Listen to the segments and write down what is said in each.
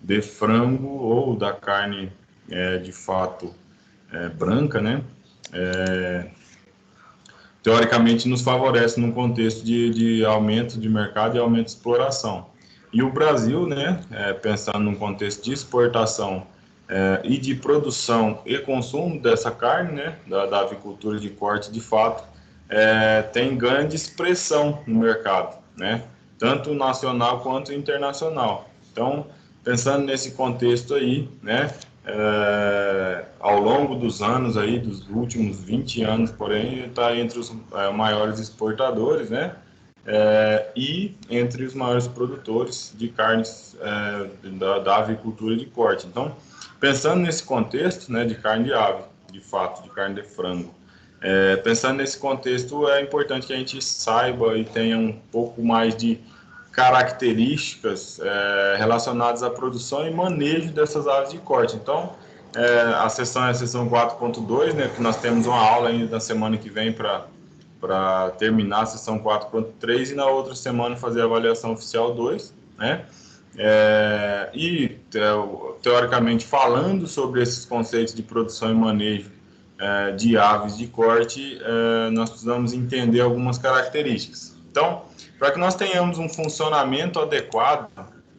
de frango ou da carne de fato branca, né? Teoricamente nos favorece num contexto de aumento de mercado e aumento de exploração. E o Brasil, né, pensando num contexto de exportação e de produção e consumo dessa carne, né, da avicultura de corte, de fato, tem grande expressão no mercado, né, tanto nacional quanto internacional. Então, pensando nesse contexto aí, né, ao longo dos anos aí, dos últimos 20 anos, porém, está entre os maiores exportadores, né, e entre os maiores produtores de carnes da avicultura de corte. Então, pensando nesse contexto, né, de carne de ave, de fato, de carne de frango, pensando nesse contexto, é importante que a gente saiba e tenha um pouco mais de características relacionadas à produção e manejo dessas aves de corte. Então, a sessão é a sessão 4.2, né, que nós temos uma aula ainda na semana que vem para terminar a sessão 4.3 e na outra semana fazer a avaliação oficial 2, né? Teoricamente, falando sobre esses conceitos de produção e manejo de aves de corte, nós precisamos entender algumas características. Então, para que nós tenhamos um funcionamento adequado,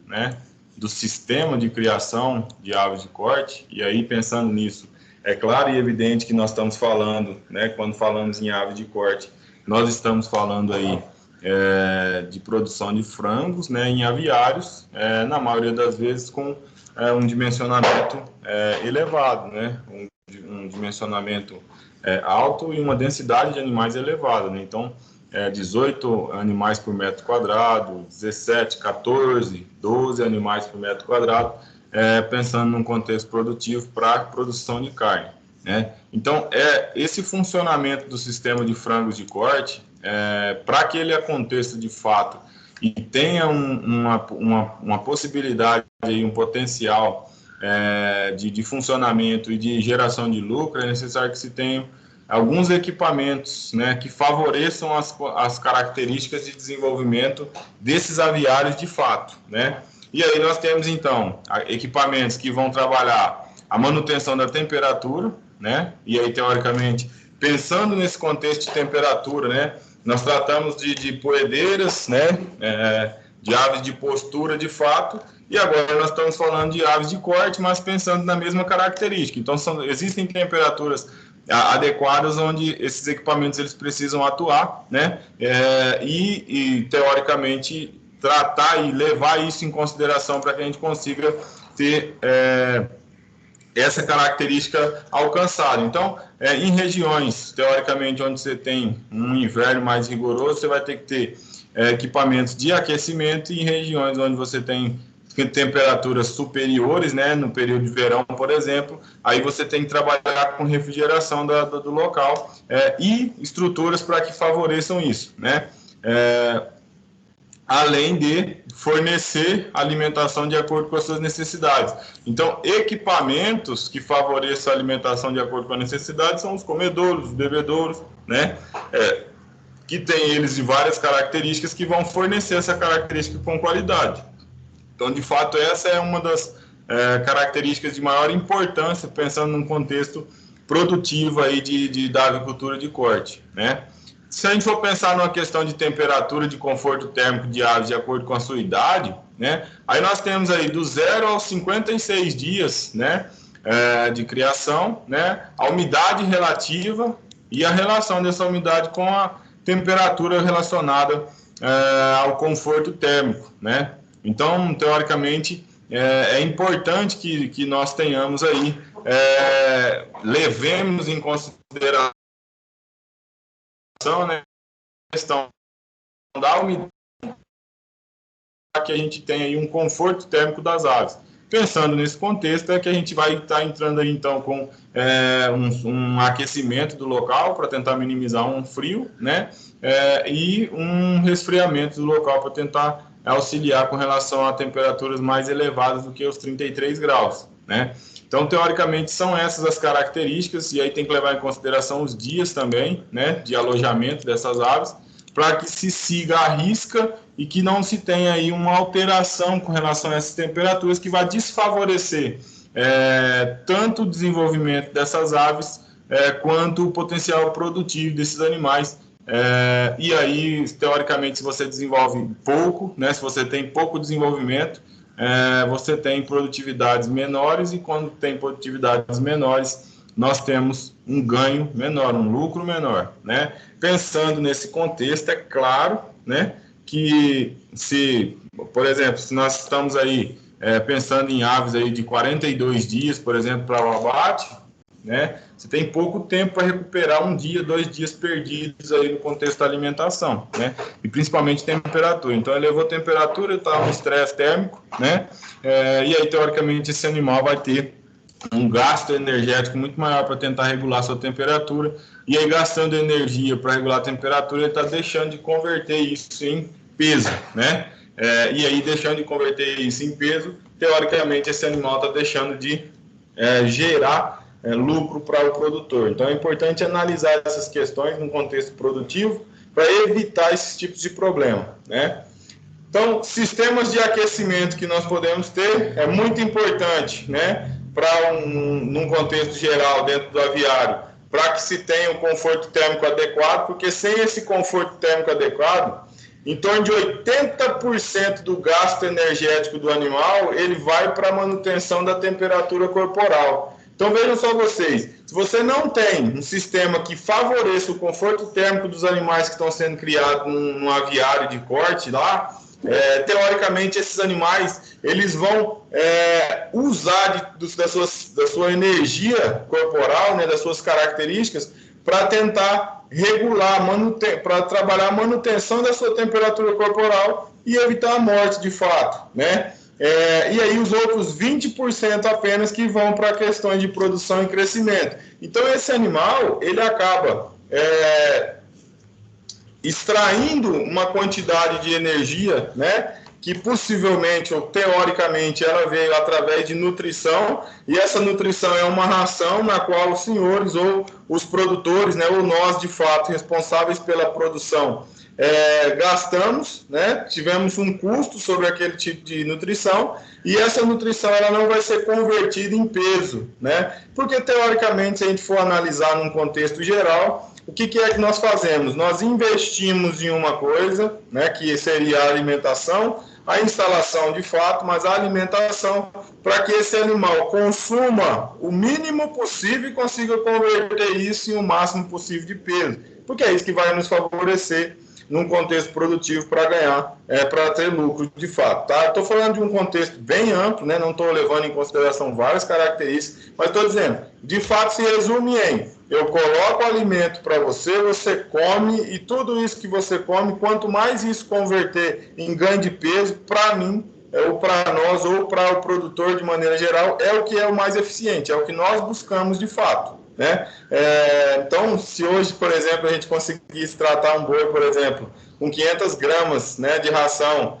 né, do sistema de criação de aves de corte, e aí pensando nisso, é claro e evidente que nós estamos falando, né, quando falamos em aves de corte, nós estamos falando aí de produção de frangos, né, em aviários, na maioria das vezes com um dimensionamento elevado, né, um dimensionamento alto e uma densidade de animais elevada, né? Então, 18 animais por metro quadrado, 17, 14, 12 animais por metro quadrado, pensando num contexto produtivo para a produção de carne, né? Então, esse funcionamento do sistema de frangos de corte, para que ele aconteça de fato e tenha uma possibilidade, um potencial de funcionamento e de geração de lucro, é necessário que se tenha alguns equipamentos, né, que favoreçam as características de desenvolvimento desses aviários de fato, né? E aí nós temos, então, equipamentos que vão trabalhar a manutenção da temperatura, né? E aí, teoricamente, pensando nesse contexto de temperatura, né, nós tratamos de poedeiras, né, de aves de postura de fato, e agora nós estamos falando de aves de corte, mas pensando na mesma característica. Então, existem temperaturas adequadas onde esses equipamentos eles precisam atuar, né? E teoricamente tratar e levar isso em consideração para que a gente consiga ter essa característica alcançada. Então, em regiões teoricamente onde você tem um inverno mais rigoroso, você vai ter que ter equipamentos de aquecimento, e em regiões onde você tem temperaturas superiores, né, no período de verão, por exemplo, aí você tem que trabalhar com refrigeração do local e estruturas para que favoreçam isso, né? Além de fornecer alimentação de acordo com as suas necessidades. Então, equipamentos que favoreçam a alimentação de acordo com as necessidades são os comedouros, os bebedouros, né? Que tem eles de várias características que vão fornecer essa característica com qualidade. Então, de fato, essa é uma das características de maior importância, pensando num contexto produtivo aí da avicultura de corte, né? Se a gente for pensar numa questão de temperatura, de conforto térmico de aves de acordo com a sua idade, né? Aí nós temos aí do 0 aos 56 dias, né, de criação, né? A umidade relativa e a relação dessa umidade com a temperatura relacionada ao conforto térmico, né? Então, teoricamente, é importante que nós tenhamos aí, levemos em consideração, né, a questão da umidade, que a gente tenha aí um conforto térmico das aves. Pensando nesse contexto, é que a gente vai estar entrando aí, então, com um aquecimento do local para tentar minimizar um frio, né, e um resfriamento do local para tentar auxiliar com relação a temperaturas mais elevadas do que os 33 graus, né? Então, teoricamente, são essas as características, e aí tem que levar em consideração os dias também, né, de alojamento dessas aves, para que se siga a risca e que não se tenha aí uma alteração com relação a essas temperaturas que vai desfavorecer tanto o desenvolvimento dessas aves quanto o potencial produtivo desses animais. E aí, teoricamente, se você desenvolve pouco, né, se você tem pouco desenvolvimento, você tem produtividades menores, e quando tem produtividades menores, nós temos um ganho menor, um lucro menor, né? Pensando nesse contexto, é claro, né, que por exemplo, se nós estamos aí pensando em aves aí de 42 dias, por exemplo, para o abate, né, você tem pouco tempo para recuperar 1 dia, 2 dias perdidos aí no contexto da alimentação, né, e principalmente temperatura. Então, elevou a temperatura, está no estresse térmico, né, e aí, teoricamente, esse animal vai ter um gasto energético muito maior para tentar regular a sua temperatura, e aí, gastando energia para regular a temperatura, ele está deixando de converter isso em peso, né, e aí, deixando de converter isso em peso, teoricamente, esse animal está deixando de gerar lucro para o produtor. Então, é importante analisar essas questões no contexto produtivo para evitar esses tipos de problema, né? Então, sistemas de aquecimento que nós podemos ter é muito importante, né? Para num contexto geral dentro do aviário, para que se tenha um conforto térmico adequado, porque sem esse conforto térmico adequado, em torno de 80% do gasto energético do animal, ele vai para a manutenção da temperatura corporal. Então, vejam só vocês, se você não tem um sistema que favoreça o conforto térmico dos animais que estão sendo criados num aviário de corte lá, teoricamente, esses animais, eles vão usar da sua energia corporal, né, das suas características, para tentar regular, para trabalhar a manutenção da sua temperatura corporal e evitar a morte de fato, né? E aí os outros 20% apenas que vão para questões de produção e crescimento. Então, esse animal, ele acaba extraindo uma quantidade de energia, né, que possivelmente ou teoricamente ela veio através de nutrição, e essa nutrição é uma ração na qual os senhores ou os produtores, né, ou nós de fato responsáveis pela produção, gastamos, né, tivemos um custo sobre aquele tipo de nutrição, e essa nutrição ela não vai ser convertida em peso, né, porque teoricamente, se a gente for analisar num contexto geral, o que é que nós fazemos? Nós investimos em uma coisa, né, que seria a alimentação, a instalação de fato, mas a alimentação para que esse animal consuma o mínimo possível e consiga converter isso em o máximo possível de peso, porque é isso que vai nos favorecer num contexto produtivo para ganhar, para ter lucro de fato. Tá? Estou falando de um contexto bem amplo, né? Não estou levando em consideração várias características, mas estou dizendo, de fato se resume em, eu coloco alimento para você, você come, e tudo isso que você come, quanto mais isso converter em ganho de peso, para mim, ou para nós, ou para o produtor de maneira geral, é o que é o mais eficiente, é o que nós buscamos de fato. Né? Então, se hoje, por exemplo, a gente conseguisse tratar um boi, por exemplo, com 500 gramas, né, de ração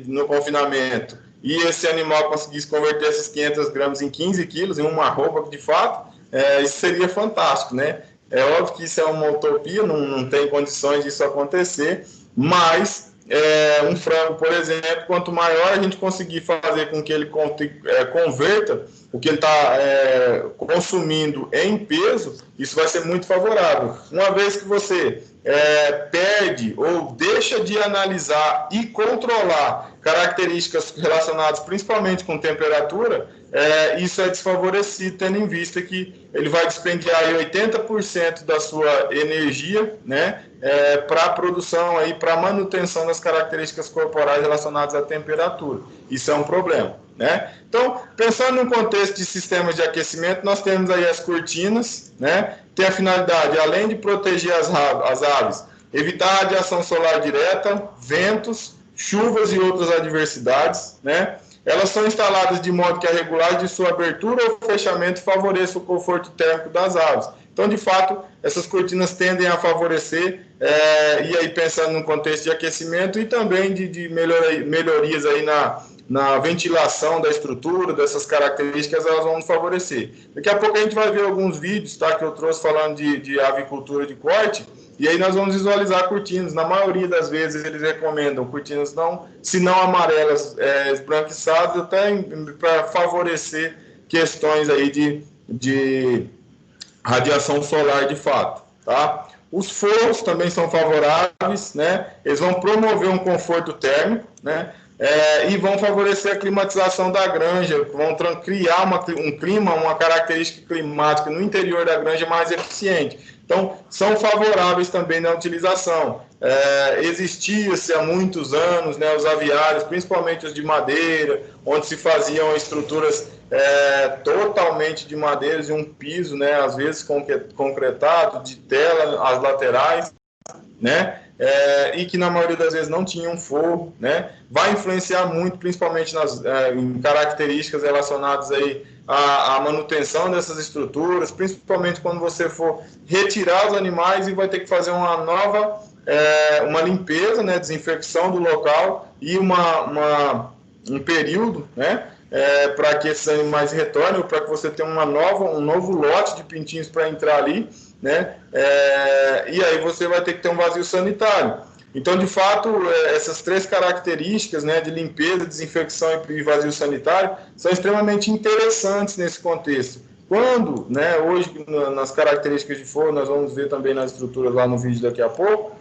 no confinamento, e esse animal conseguisse converter esses 500 gramas em 15 quilos, em uma arroba de fato, isso seria fantástico, né? É óbvio que isso é uma utopia, não tem condições disso acontecer, mas um frango, por exemplo, quanto maior a gente conseguir fazer com que ele converta o que ele está consumindo em peso, isso vai ser muito favorável. Uma vez que você perde ou deixa de analisar e controlar características relacionadas principalmente com temperatura, isso é desfavorecido, tendo em vista que ele vai despendiar aí 80% da sua energia, né, para a produção, para a manutenção das características corporais relacionadas à temperatura. Isso é um problema. Né? Então, pensando no contexto de sistemas de aquecimento, nós temos aí as cortinas, né? Tem a finalidade, além de proteger as aves, evitar a radiação solar direta, ventos, chuvas e outras adversidades, né? Elas são instaladas de modo que a regulagem de sua abertura ou fechamento favoreça o conforto térmico das aves. Então, de fato, essas cortinas tendem a favorecer, e aí pensando no contexto de aquecimento e também de melhorias aí na ventilação da estrutura, dessas características, elas vão nos favorecer. Daqui a pouco a gente vai ver alguns vídeos, tá, que eu trouxe falando de avicultura de corte, e aí nós vamos visualizar cortinas. Na maioria das vezes eles recomendam cortinas se não amarelas, esbranquiçadas, até para favorecer questões aí de radiação solar de fato, tá? Os forros também são favoráveis, né? Eles vão promover um conforto térmico, né? E vão favorecer a climatização da granja, vão criar um clima, uma característica climática no interior da granja mais eficiente. Então, são favoráveis também na utilização. Existia-se há muitos anos, né, os aviários, principalmente os de madeira, onde se faziam estruturas totalmente de madeira e um piso, né, às vezes concretado, de tela, as laterais, né? E que na maioria das vezes não tinha um forro, né? Vai influenciar muito, principalmente em características relacionadas aí à manutenção dessas estruturas, principalmente quando você for retirar os animais e vai ter que fazer uma nova, uma limpeza, né? Desinfecção do local e um período, né? Para que esses animais retornem, ou para que você tenha um novo lote de pintinhos para entrar ali, né? E aí você vai ter que ter um vazio sanitário. Então, de fato, essas três características, né, de limpeza, desinfecção e vazio sanitário, são extremamente interessantes nesse contexto. Quando, né, hoje, nas características de forro, nós vamos ver também nas estruturas lá no vídeo daqui a pouco,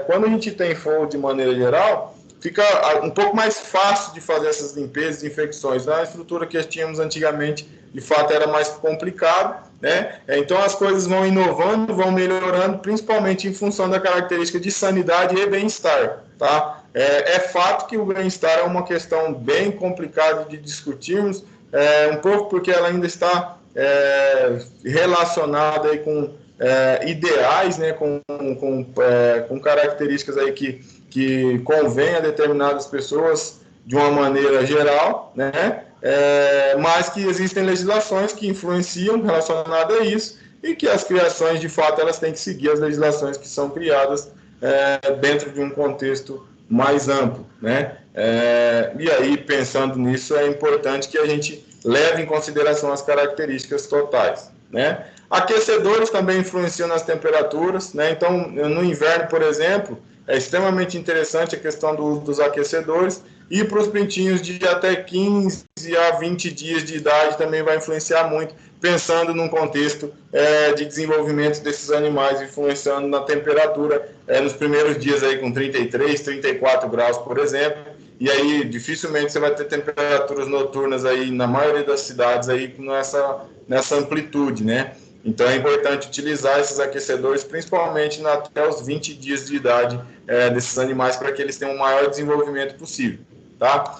quando a gente tem forro de maneira geral, fica um pouco mais fácil de fazer essas limpezas e infecções. Na estrutura que tínhamos antigamente, de fato, era mais complicado, né? Então, as coisas vão inovando, vão melhorando, principalmente em função da característica de sanidade e bem-estar, tá? É fato que o bem-estar é uma questão bem complicada de discutirmos, um pouco porque ela ainda está relacionada aí com ideais, né? Com características aí que convém a determinadas pessoas de uma maneira geral, né? Mas que existem legislações que influenciam relacionadas a isso e que as criações, de fato, elas têm que seguir as legislações que são criadas dentro de um contexto mais amplo, né? E aí, pensando nisso, é importante que a gente leve em consideração as características totais, né? Aquecedores também influenciam nas temperaturas, né? Então, no inverno, por exemplo, é extremamente interessante a questão do uso dos aquecedores, e para os pintinhos de até 15 a 20 dias de idade também vai influenciar muito, pensando num contexto de desenvolvimento desses animais, influenciando na temperatura nos primeiros dias aí com 33, 34 graus, por exemplo, e aí dificilmente você vai ter temperaturas noturnas aí na maioria das cidades aí nessa amplitude, né? Então, é importante utilizar esses aquecedores, principalmente até os 20 dias de idade desses animais, para que eles tenham o maior desenvolvimento possível, tá?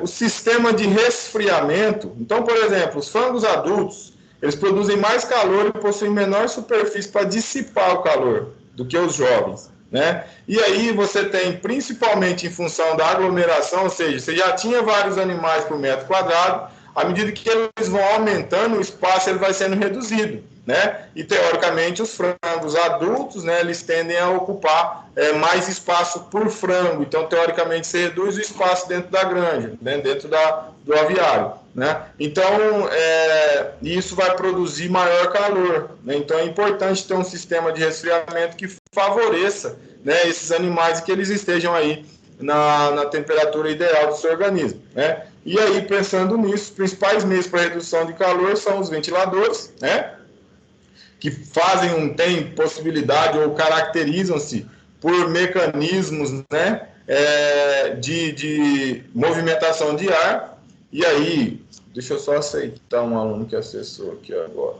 O sistema de resfriamento, então, por exemplo, os frangos adultos, eles produzem mais calor e possuem menor superfície para dissipar o calor do que os jovens, né? E aí você tem, principalmente em função da aglomeração, ou seja, você já tinha vários animais por metro quadrado, à medida que eles vão aumentando, o espaço ele vai sendo reduzido, né? E, teoricamente, os frangos adultos, né, eles tendem a ocupar mais espaço por frango. Então, teoricamente, você reduz o espaço dentro da granja, né, dentro do aviário, né? Então, isso vai produzir maior calor, né? Então, é importante ter um sistema de resfriamento que favoreça, né, esses animais e que eles estejam aí na temperatura ideal do seu organismo, né? E aí, pensando nisso, os principais meios para redução de calor são os ventiladores, né? Que têm possibilidade ou caracterizam-se por mecanismos, né? De movimentação de ar. E aí, deixa eu só aceitar um aluno que acessou aqui agora.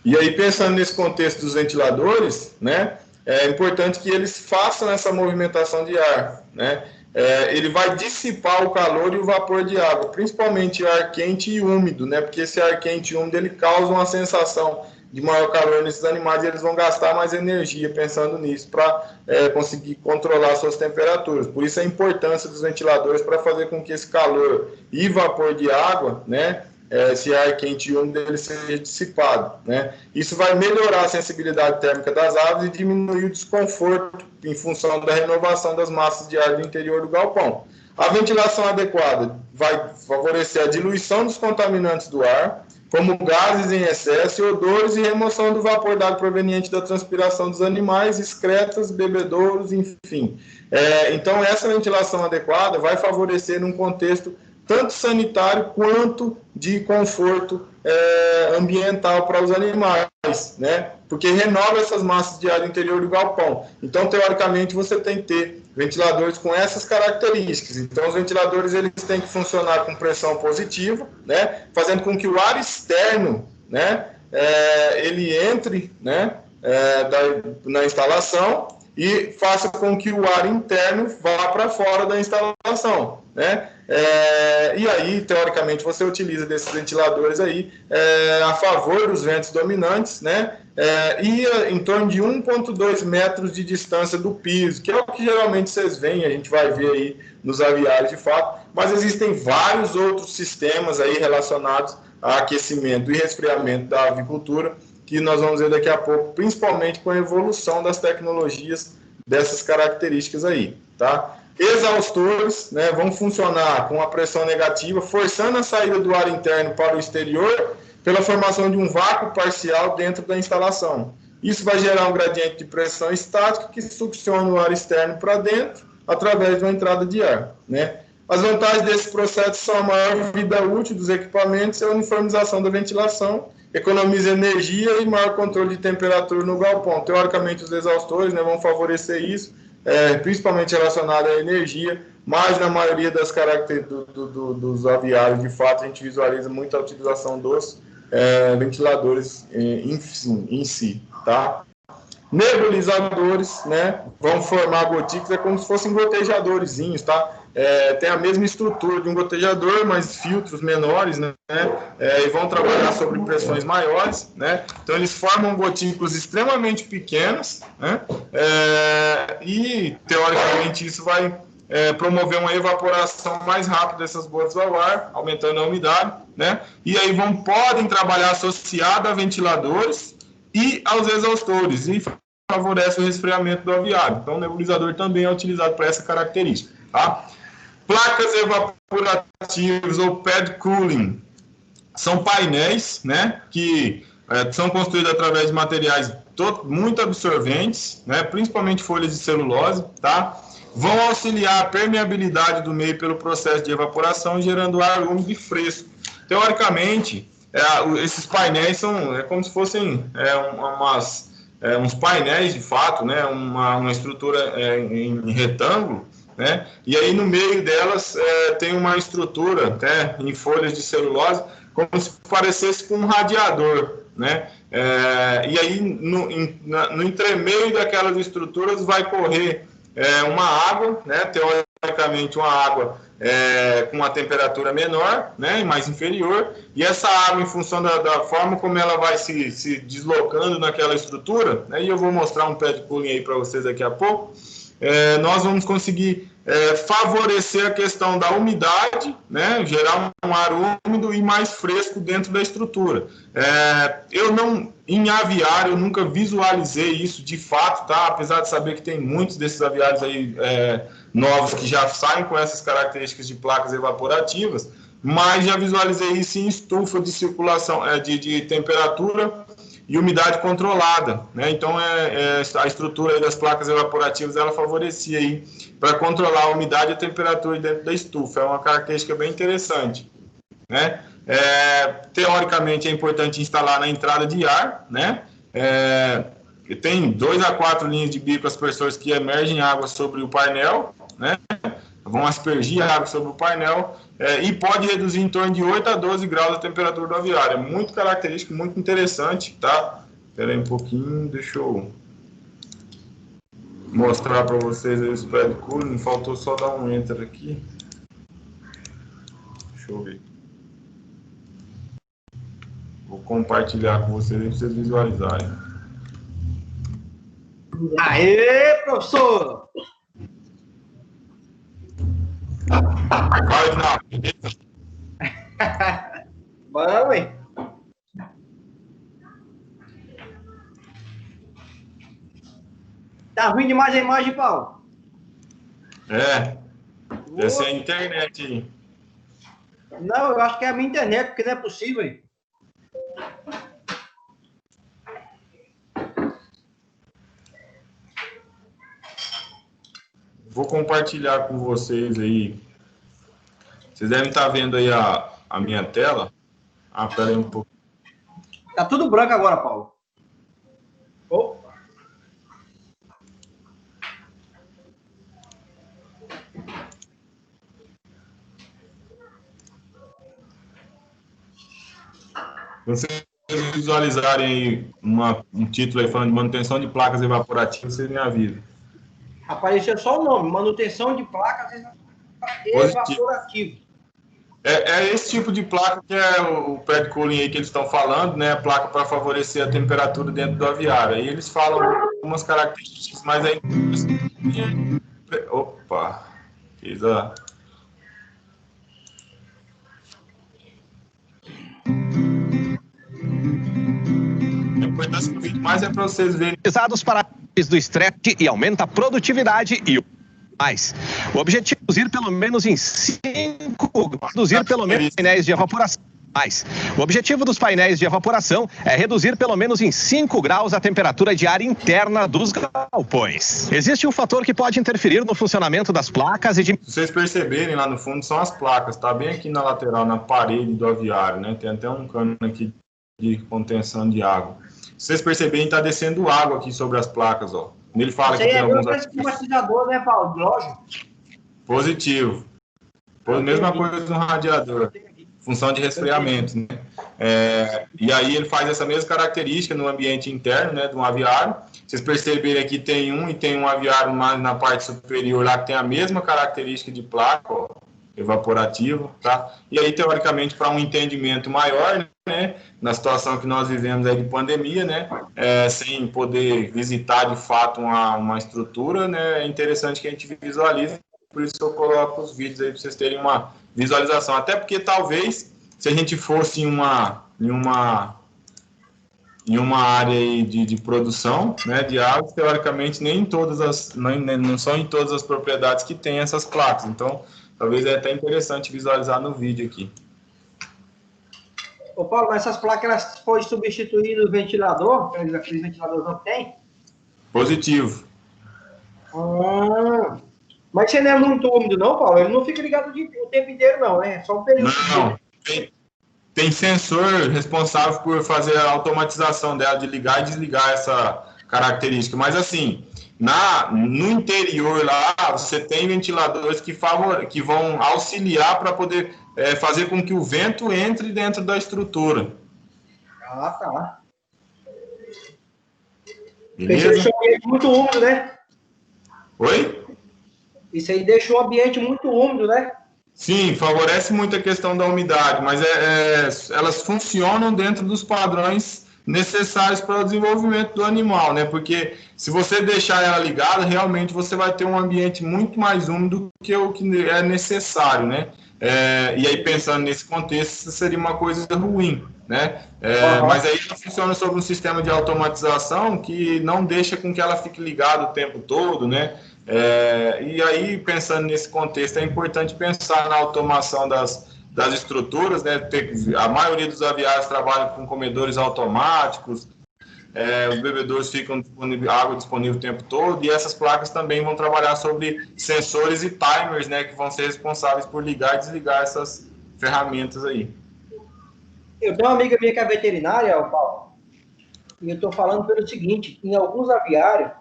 E aí, pensando nesse contexto dos ventiladores, né, é importante que eles façam essa movimentação de ar, né? Ele vai dissipar o calor e o vapor de água, principalmente ar quente e úmido, né? Porque esse ar quente e úmido ele causa uma sensação de maior calor nesses animais e eles vão gastar mais energia pensando nisso para conseguir controlar suas temperaturas. Por isso a importância dos ventiladores para fazer com que esse calor e vapor de água, né, esse ar quente e úmido ele seja dissipado, né? Isso vai melhorar a sensibilidade térmica das aves e diminuir o desconforto em função da renovação das massas de ar do interior do galpão. A ventilação adequada vai favorecer a diluição dos contaminantes do ar, como gases em excesso e odores, e remoção do vapor d'água proveniente da transpiração dos animais, excretas, bebedouros, enfim. Então, essa ventilação adequada vai favorecer num contexto tanto sanitário quanto de conforto ambiental para os animais, né? Porque renova essas massas de ar do interior do galpão. Então, teoricamente, você tem que ter ventiladores com essas características. Então, os ventiladores eles têm que funcionar com pressão positiva, né? Fazendo com que o ar externo, né, ele entre, né, na instalação e faça com que o ar interno vá para fora da instalação, né? E aí, teoricamente, você utiliza desses ventiladores aí a favor dos ventos dominantes, né? E em torno de 1,2 metros de distância do piso, que é o que geralmente vocês veem, a gente vai ver aí nos aviários de fato, mas existem vários outros sistemas aí relacionados a aquecimento e resfriamento da avicultura, que nós vamos ver daqui a pouco, principalmente com a evolução das tecnologias dessas características aí, tá? Exaustores, né, vão funcionar com a pressão negativa, forçando a saída do ar interno para o exterior pela formação de um vácuo parcial dentro da instalação. Isso vai gerar um gradiente de pressão estática que succiona o ar externo para dentro através de uma entrada de ar, né? As vantagens desse processo são a maior vida útil dos equipamentos e a uniformização da ventilação, economiza energia e maior controle de temperatura no galpão. Teoricamente, os exaustores, né, vão favorecer isso, principalmente relacionado à energia, mas na maioria das características dos aviários, de fato, a gente visualiza muita utilização dos ventiladores em si, tá? Nebulizadores, né, vão formar gotículas, como se fossem gotejadorzinhos, tá? Tem a mesma estrutura de um gotejador, mas filtros menores, né? E vão trabalhar sobre pressões maiores, né? Então, eles formam gotículas extremamente pequenas, né? E, teoricamente, isso vai promover uma evaporação mais rápida dessas gotas ao ar, aumentando a umidade, né? E aí podem trabalhar associado a ventiladores e aos exaustores, e favorece o resfriamento do aviário. Então, o nebulizador também é utilizado para essa característica, tá? Placas evaporativas ou pad cooling são painéis, né, que são construídos através de materiais muito absorventes, né, principalmente folhas de celulose, tá? Vão auxiliar a permeabilidade do meio pelo processo de evaporação, gerando ar úmido e fresco. Teoricamente, esses painéis são como se fossem uns painéis de fato, né, uma estrutura em retângulo, né? E aí no meio delas tem uma estrutura, né, em folhas de celulose, como se parecesse com um radiador, né? E aí no entremeio daquelas estruturas vai correr uma água, né? Teoricamente uma água com uma temperatura menor, né, mais inferior, e essa água, em função da forma como ela vai se deslocando naquela estrutura, né, e eu vou mostrar um pad cooling aí para vocês daqui a pouco, nós vamos conseguir favorecer a questão da umidade, né, gerar um ar úmido e mais fresco dentro da estrutura. Em aviário, eu nunca visualizei isso de fato, tá? Apesar de saber que tem muitos desses aviários aí novos que já saem com essas características de placas evaporativas, mas já visualizei isso em estufa de circulação, de temperatura e umidade controlada, né? Então, a estrutura das placas evaporativas, ela favorecia aí para controlar a umidade e a temperatura dentro da estufa. É uma característica bem interessante, né? Teoricamente, é importante instalar na entrada de ar, né? Tem 2 a 4 linhas de bico aspersores que emergem água sobre o painel, né? Vão aspergir a água sobre o painel e pode reduzir em torno de 8 a 12 graus a temperatura do aviário. É muito característico, muito interessante, tá? Espera aí um pouquinho, deixa eu mostrar para vocês aí o spread cooling. Faltou só dar um enter aqui. Deixa eu ver. Vou compartilhar com vocês aí para vocês visualizarem. Aê, professor! Vai, não. Bora, ué. Tá ruim demais a imagem, Paulo. Essa é a internet aí. Não, eu acho que é a minha internet, porque não é possível. Vou compartilhar com vocês aí. Vocês devem estar vendo aí a minha tela. Pera aí um pouco. Tá tudo branco agora, Paulo. Opa. Quando vocês visualizarem aí um título aí falando de manutenção de placas evaporativas, vocês me avisam. Apareceu só o nome, manutenção de placas evaporativo. É esse tipo de placa que é o pad cooling aí que eles estão falando, né? A placa para favorecer a temperatura dentro do aviário. Aí eles falam algumas características, mas aí... Opa! Fiz a... A importância do vídeo mais é para vocês verem. Para do estresse e aumenta a produtividade e mais. O objetivo é reduzir pelo menos em 5 painéis de evaporação. O objetivo dos painéis de evaporação é reduzir pelo menos em 5 graus a temperatura de ar interna dos galpões. Existe um fator que pode interferir no funcionamento das placas e de... Se vocês perceberem, lá no fundo são as placas, tá bem aqui na lateral, na parede do aviário, né? Tem até um cano aqui de contenção de água. Se vocês perceberem, tá descendo água aqui sobre as placas, ó. Ele fala que tem alguns... climatizador, né, Paulo? Lógico. Positivo. Mesma coisa no radiador. Função de resfriamento, né? E aí ele faz essa mesma característica no ambiente interno, né, de um aviário. Vocês perceberem aqui tem um aviário mais na parte superior lá que tem a mesma característica de placa, ó, evaporativa, tá? E aí, teoricamente, para um entendimento maior, né, na situação que nós vivemos aí de pandemia, né, sem poder visitar de fato uma estrutura, né, é interessante que a gente visualize. Por isso eu coloco os vídeos aí para vocês terem uma visualização. Até porque talvez, se a gente fosse em uma área aí de produção, né, de água, teoricamente não são em todas as propriedades que tem essas placas. Então, talvez é até interessante visualizar no vídeo aqui. Ô Paulo, mas essas placas elas podem substituir o ventilador? Aqueles ventiladores não tem? Positivo. Mas você não é muito úmido, não, Paulo? Ele não fica ligado o tempo inteiro, não, né? Só um período. Não, tem sensor responsável por fazer a automatização dela, de ligar e desligar essa característica. Mas, assim, no interior lá, você tem ventiladores que vão auxiliar para poder fazer com que o vento entre dentro da estrutura. Ah, tá. Beleza? Isso aí deixa o ambiente muito úmido, né? Oi? Isso aí deixa o ambiente muito úmido, né? Sim, favorece muito a questão da umidade, mas elas funcionam dentro dos padrões necessários para o desenvolvimento do animal, né? Porque se você deixar ela ligada, realmente você vai ter um ambiente muito mais úmido que o que é necessário, né? E aí, pensando nesse contexto, isso seria uma coisa ruim, né? Mas aí ela funciona sobre um sistema de automatização que não deixa com que ela fique ligada o tempo todo, né? E aí, pensando nesse contexto, é importante pensar na automação das estruturas, né? A maioria dos aviários trabalham com comedores automáticos, os bebedouros ficam água disponível o tempo todo, e essas placas também vão trabalhar sobre sensores e timers, né? Que vão ser responsáveis por ligar e desligar essas ferramentas aí. Eu tenho uma amiga minha que é veterinária, Paulo, e eu estou falando pelo seguinte: em alguns aviários,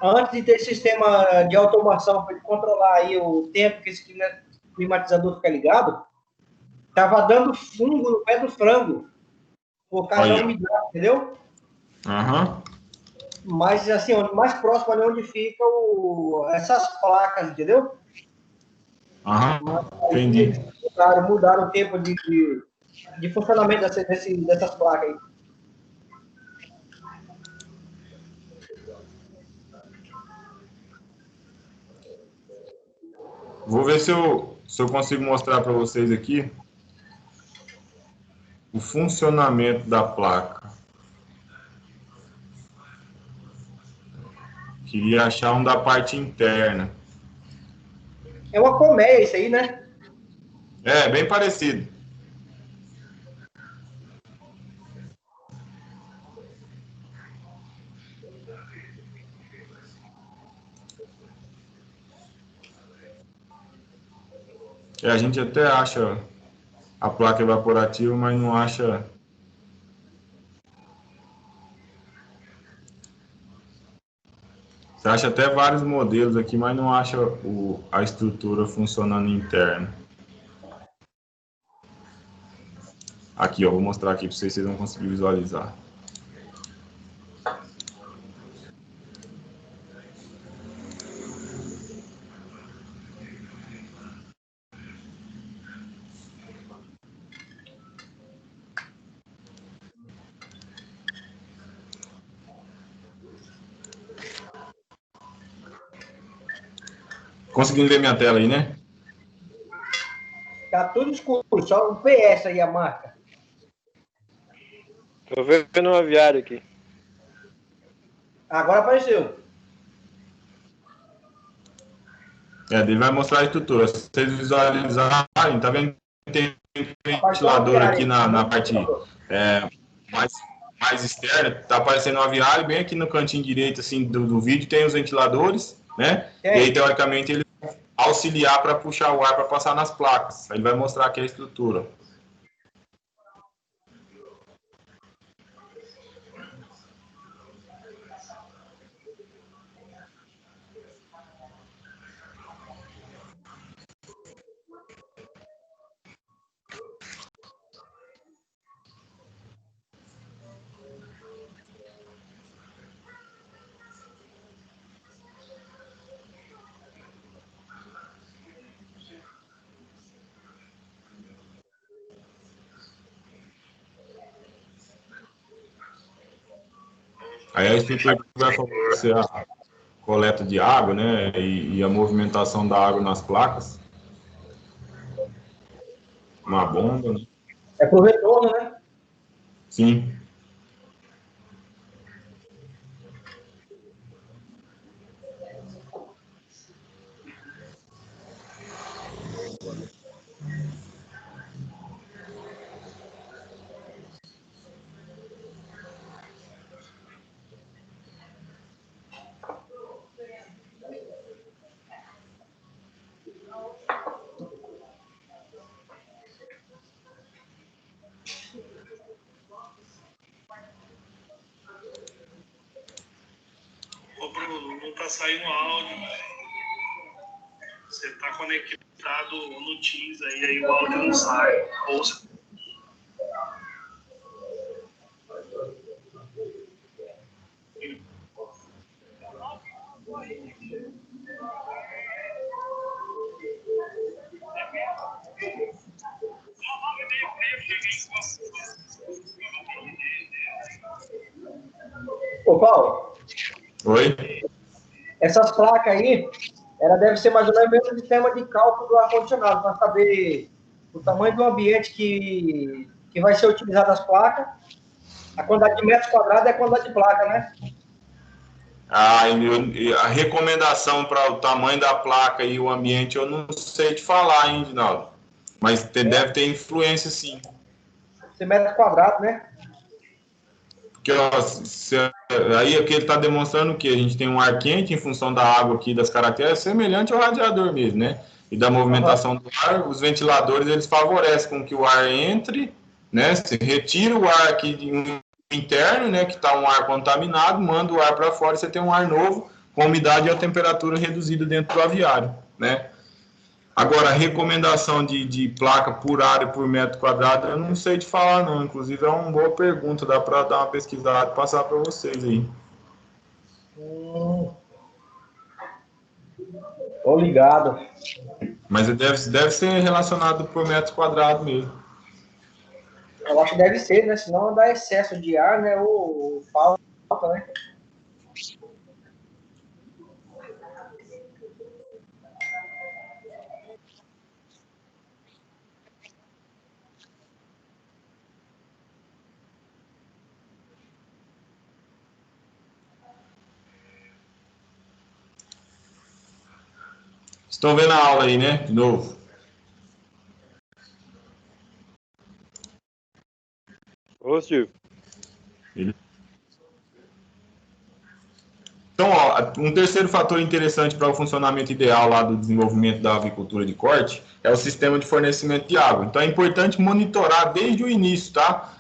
antes de ter sistema de automação para controlar aí o tempo que esse climatizador fica ligado, estava dando fungo no pé do frango, por causa da umidade, entendeu? Mas, assim, mais próximo ali onde fica essas placas, entendeu? Entendi. Mudaram o tempo de funcionamento dessas placas aí. Vou ver se eu consigo mostrar para vocês aqui. o funcionamento da placa. Queria achar um da parte interna. É uma colmeia isso aí, né? É, bem parecido. A gente até acha a placa evaporativa, mas não acha. Você acha até vários modelos aqui, mas não acha a estrutura funcionando interna. Aqui, ó, vou mostrar aqui para vocês, vocês vão conseguir visualizar. Conseguindo ver minha tela aí, né? Tá tudo escuro, só o PS aí a marca. Tô vendo um aviário aqui. Agora apareceu. Ele vai mostrar a estrutura. Se vocês visualizarem, tá vendo? Tem ventilador aqui na parte mais externa. Tá aparecendo um aviário bem aqui no cantinho direito assim, do vídeo. Tem os ventiladores, né? E aí, teoricamente, ele vai auxiliar para puxar o ar para passar nas placas. Aí ele vai mostrar aqui a estrutura. Aí a estrutura vai favorecer a coleta de água, né? E a movimentação da água nas placas. Uma bomba, né? É pro retorno, né? Sim. Ô Bruno, não tá saindo áudio, velho. Você tá conectado no Teams aí o áudio não sai. Ouça. Ô, Paulo. Oi? Essas placas aí, ela deve ser mais ou menos o mesmo sistema de cálculo do ar-condicionado, para saber o tamanho do ambiente que vai ser utilizado as placas, a quantidade de metros quadrados é a quantidade de placa, né? A recomendação para o tamanho da placa e o ambiente eu não sei te falar, hein, Dinaldo? Mas deve ter influência, sim. Ser metros quadrados, né? Porque ó, aí aqui ele está demonstrando que a gente tem um ar quente em função da água aqui, das características, semelhante ao radiador mesmo, né? E da movimentação do ar, os ventiladores eles favorecem com que o ar entre, né? Você retira o ar aqui interno, né? Que está um ar contaminado, manda o ar para fora e você tem um ar novo, com umidade e a temperatura reduzida dentro do aviário, né? Agora, a recomendação de placa por área por metro quadrado, eu não sei te falar, não. Inclusive, é uma boa pergunta, dá para dar uma pesquisada e passar para vocês aí. Tô ligado. Mas deve ser relacionado por metro quadrado mesmo. Eu acho que deve ser, né? Senão dá excesso de ar, né? Ou falta, né? Estão vendo a aula aí, né? De novo. Ô, Silvio. Então, ó, um terceiro fator interessante para o funcionamento ideal lá do desenvolvimento da avicultura de corte é o sistema de fornecimento de água. Então, é importante monitorar desde o início, tá?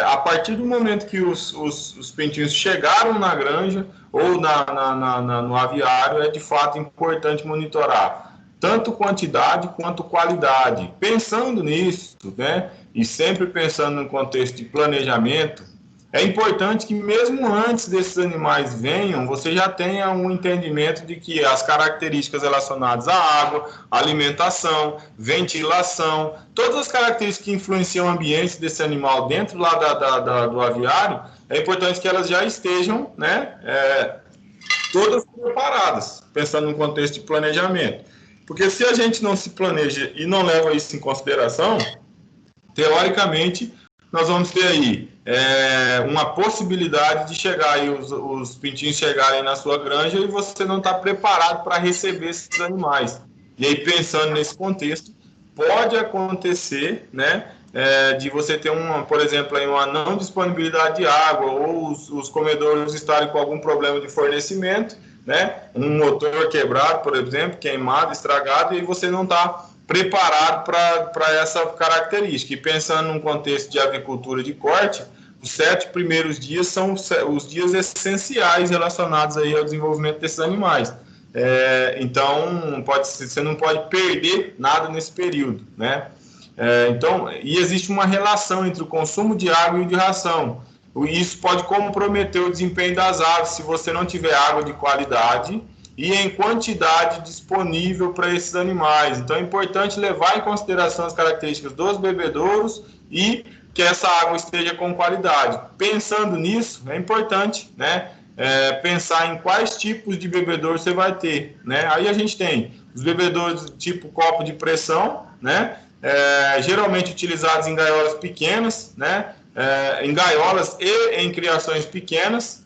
A partir do momento que os pintinhos chegaram na granja ou no aviário, é de fato importante monitorar tanto quantidade quanto qualidade. Pensando nisso, né? E sempre pensando no contexto de planejamento, é importante que mesmo antes desses animais venham, você já tenha um entendimento de que as características relacionadas à água, alimentação, ventilação, todas as características que influenciam o ambiente desse animal dentro lá do aviário, é importante que elas já estejam, né, todas preparadas, pensando no contexto de planejamento. Porque se a gente não se planeja e não leva isso em consideração, teoricamente, nós vamos ter aí uma possibilidade de chegar aí, os pintinhos chegarem na sua granja e você não está preparado para receber esses animais. E aí, pensando nesse contexto, pode acontecer, né, de você ter, por exemplo, aí uma não disponibilidade de água ou os comedouros estarem com algum problema de fornecimento, né, um motor quebrado, por exemplo, queimado, estragado, e você não está preparado para essa característica. E pensando num contexto de avicultura de corte, os 7 primeiros dias são os dias essenciais relacionados aí ao desenvolvimento desses animais. Então, você não pode perder nada nesse período, né? Então, e existe uma relação entre o consumo de água e de ração. Isso pode comprometer o desempenho das aves se você não tiver água de qualidade e em quantidade disponível para esses animais. Então, é importante levar em consideração as características dos bebedouros e que essa água esteja com qualidade. Pensando nisso, é importante, né, pensar em quais tipos de bebedouro você vai ter, né? Aí a gente tem os bebedouros tipo copo de pressão, né, geralmente utilizados em gaiolas pequenas, né, em gaiolas e em criações pequenas.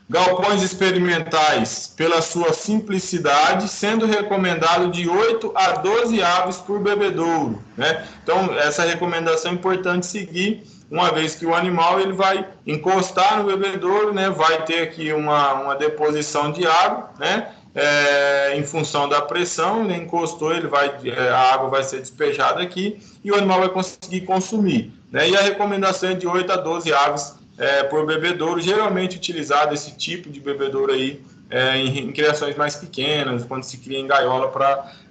Galpões experimentais, pela sua simplicidade, sendo recomendado de 8 a 12 aves por bebedouro, né? Então, essa recomendação é importante seguir, uma vez que o animal ele vai encostar no bebedouro, né? Vai ter aqui uma deposição de água, né? Em função da pressão, né? Encostou, a água vai ser despejada aqui e o animal vai conseguir consumir, né? E a recomendação é de 8 a 12 aves por bebedouro, geralmente utilizado esse tipo de bebedouro aí em criações mais pequenas, quando se cria em gaiola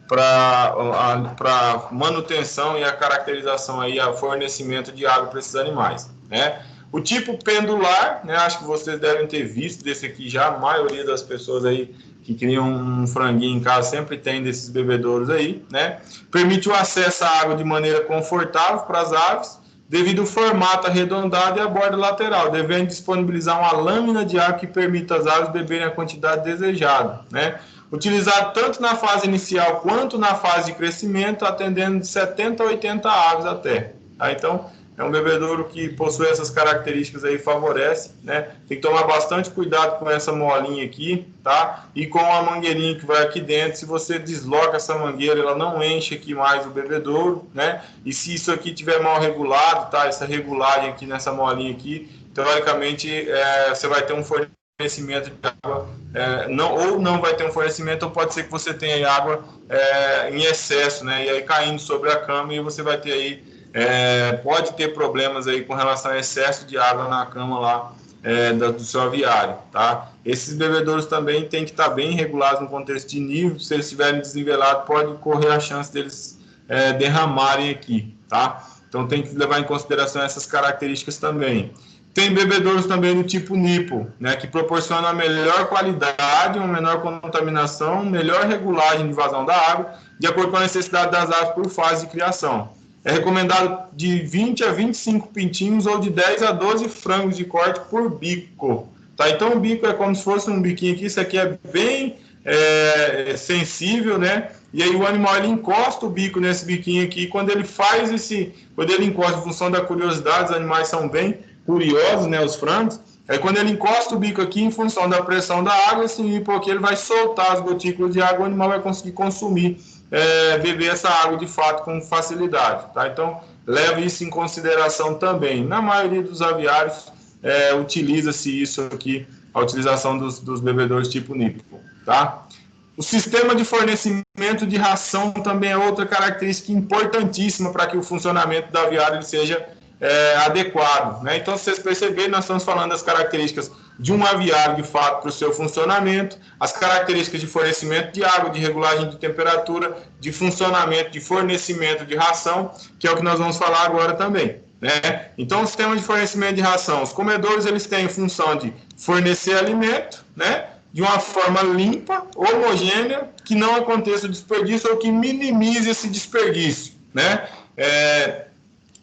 para manutenção e a caracterização aí, a fornecimento de água para esses animais, né? O tipo pendular, né, acho que vocês devem ter visto desse aqui já, a maioria das pessoas aí que criam um franguinho em casa sempre tem desses bebedouros aí, né? Permite o acesso à água de maneira confortável para as aves, devido ao formato arredondado e a borda lateral, devendo disponibilizar uma lâmina de água que permita às aves beberem a quantidade desejada, né? Utilizado tanto na fase inicial quanto na fase de crescimento, atendendo de 70 a 80 aves até. Tá? Então, é um bebedouro que possui essas características aí, favorece, né? Tem que tomar bastante cuidado com essa molinha aqui, tá? E com a mangueirinha que vai aqui dentro, se você desloca essa mangueira, ela não enche aqui mais o bebedouro, né? E se isso aqui tiver mal regulado, tá? Essa regulagem aqui nessa molinha aqui, teoricamente, você vai ter um fornecimento de água, ou não vai ter um fornecimento, ou pode ser que você tenha água em excesso, né? E aí caindo sobre a cama e você vai ter aí pode ter problemas aí com relação ao excesso de água na cama lá do seu aviário, tá? Esses bebedouros também tem que estar bem regulados no contexto de nível, se eles estiverem desnivelados, pode correr a chance deles derramarem aqui, tá? Então tem que levar em consideração essas características também. Tem bebedouros também do tipo nipple, né, que proporciona a melhor qualidade, uma menor contaminação, melhor regulagem de vazão da água, de acordo com a necessidade das aves por fase de criação. É recomendado de 20 a 25 pintinhos ou de 10 a 12 frangos de corte por bico. Tá? Então, o bico é como se fosse um biquinho aqui. Isso aqui é bem sensível, né? E aí o animal ele encosta o bico nesse biquinho aqui. Quando ele quando ele encosta, em função da curiosidade, os animais são bem curiosos, né? Os frangos. Aí quando ele encosta o bico aqui, em função da pressão da água, esse nípel aqui ele vai soltar as gotículas de água, o animal vai conseguir consumir, beber essa água de fato com facilidade, tá? Então, leve isso em consideração também. Na maioria dos aviários, utiliza-se isso aqui, a utilização dos bebedouros tipo nípel, tá? O sistema de fornecimento de ração também é outra característica importantíssima para que o funcionamento do aviário ele seja adequado, né? Então, se vocês perceberem, nós estamos falando das características de um aviário, de fato, para o seu funcionamento, as características de fornecimento de água, de regulagem de temperatura, de funcionamento, de fornecimento de ração, que é o que nós vamos falar agora também, né? Então, o sistema de fornecimento de ração, os comedouros, eles têm função de fornecer alimento, né, de uma forma limpa, homogênea, que não aconteça desperdício ou que minimize esse desperdício, né?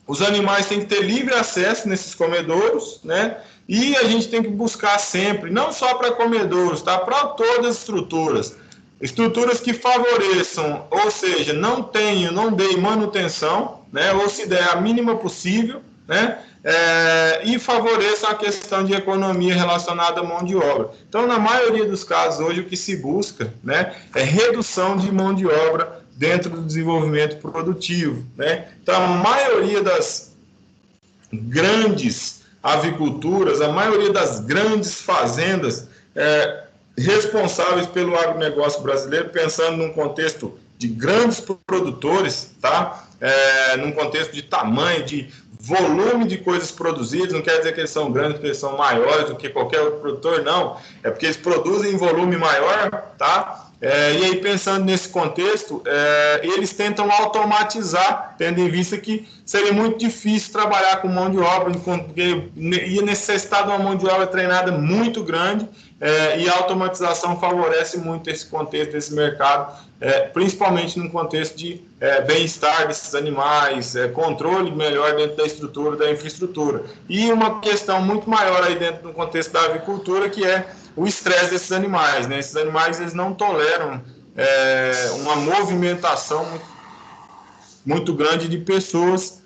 Os animais têm que ter livre acesso nesses comedouros, né? E a gente tem que buscar sempre, não só para comedouros, tá? Para todas as estruturas que favoreçam, ou seja, não deem manutenção, né? Ou se der a mínima possível, né? E favoreçam a questão de economia relacionada à mão de obra. Então, na maioria dos casos, hoje, o que se busca, né, é redução de mão de obra dentro do desenvolvimento produtivo, né? Então, a maioria das grandes aviculturas, a maioria das grandes fazendas responsáveis pelo agronegócio brasileiro, pensando num contexto de grandes produtores, tá? Num contexto de tamanho, de volume de coisas produzidas, não quer dizer que eles são grandes, porque eles são maiores do que qualquer outro produtor, não. É porque eles produzem em volume maior, tá? E aí, pensando nesse contexto, eles tentam automatizar, tendo em vista que seria muito difícil trabalhar com mão de obra, porque ia necessitar de uma mão de obra treinada muito grande, e a automatização favorece muito esse contexto, esse mercado, principalmente num contexto de bem-estar desses animais, controle melhor dentro da estrutura, da infraestrutura. E uma questão muito maior aí dentro do contexto da avicultura, que é o estresse desses animais, né? Esses animais, eles não toleram uma movimentação muito grande de pessoas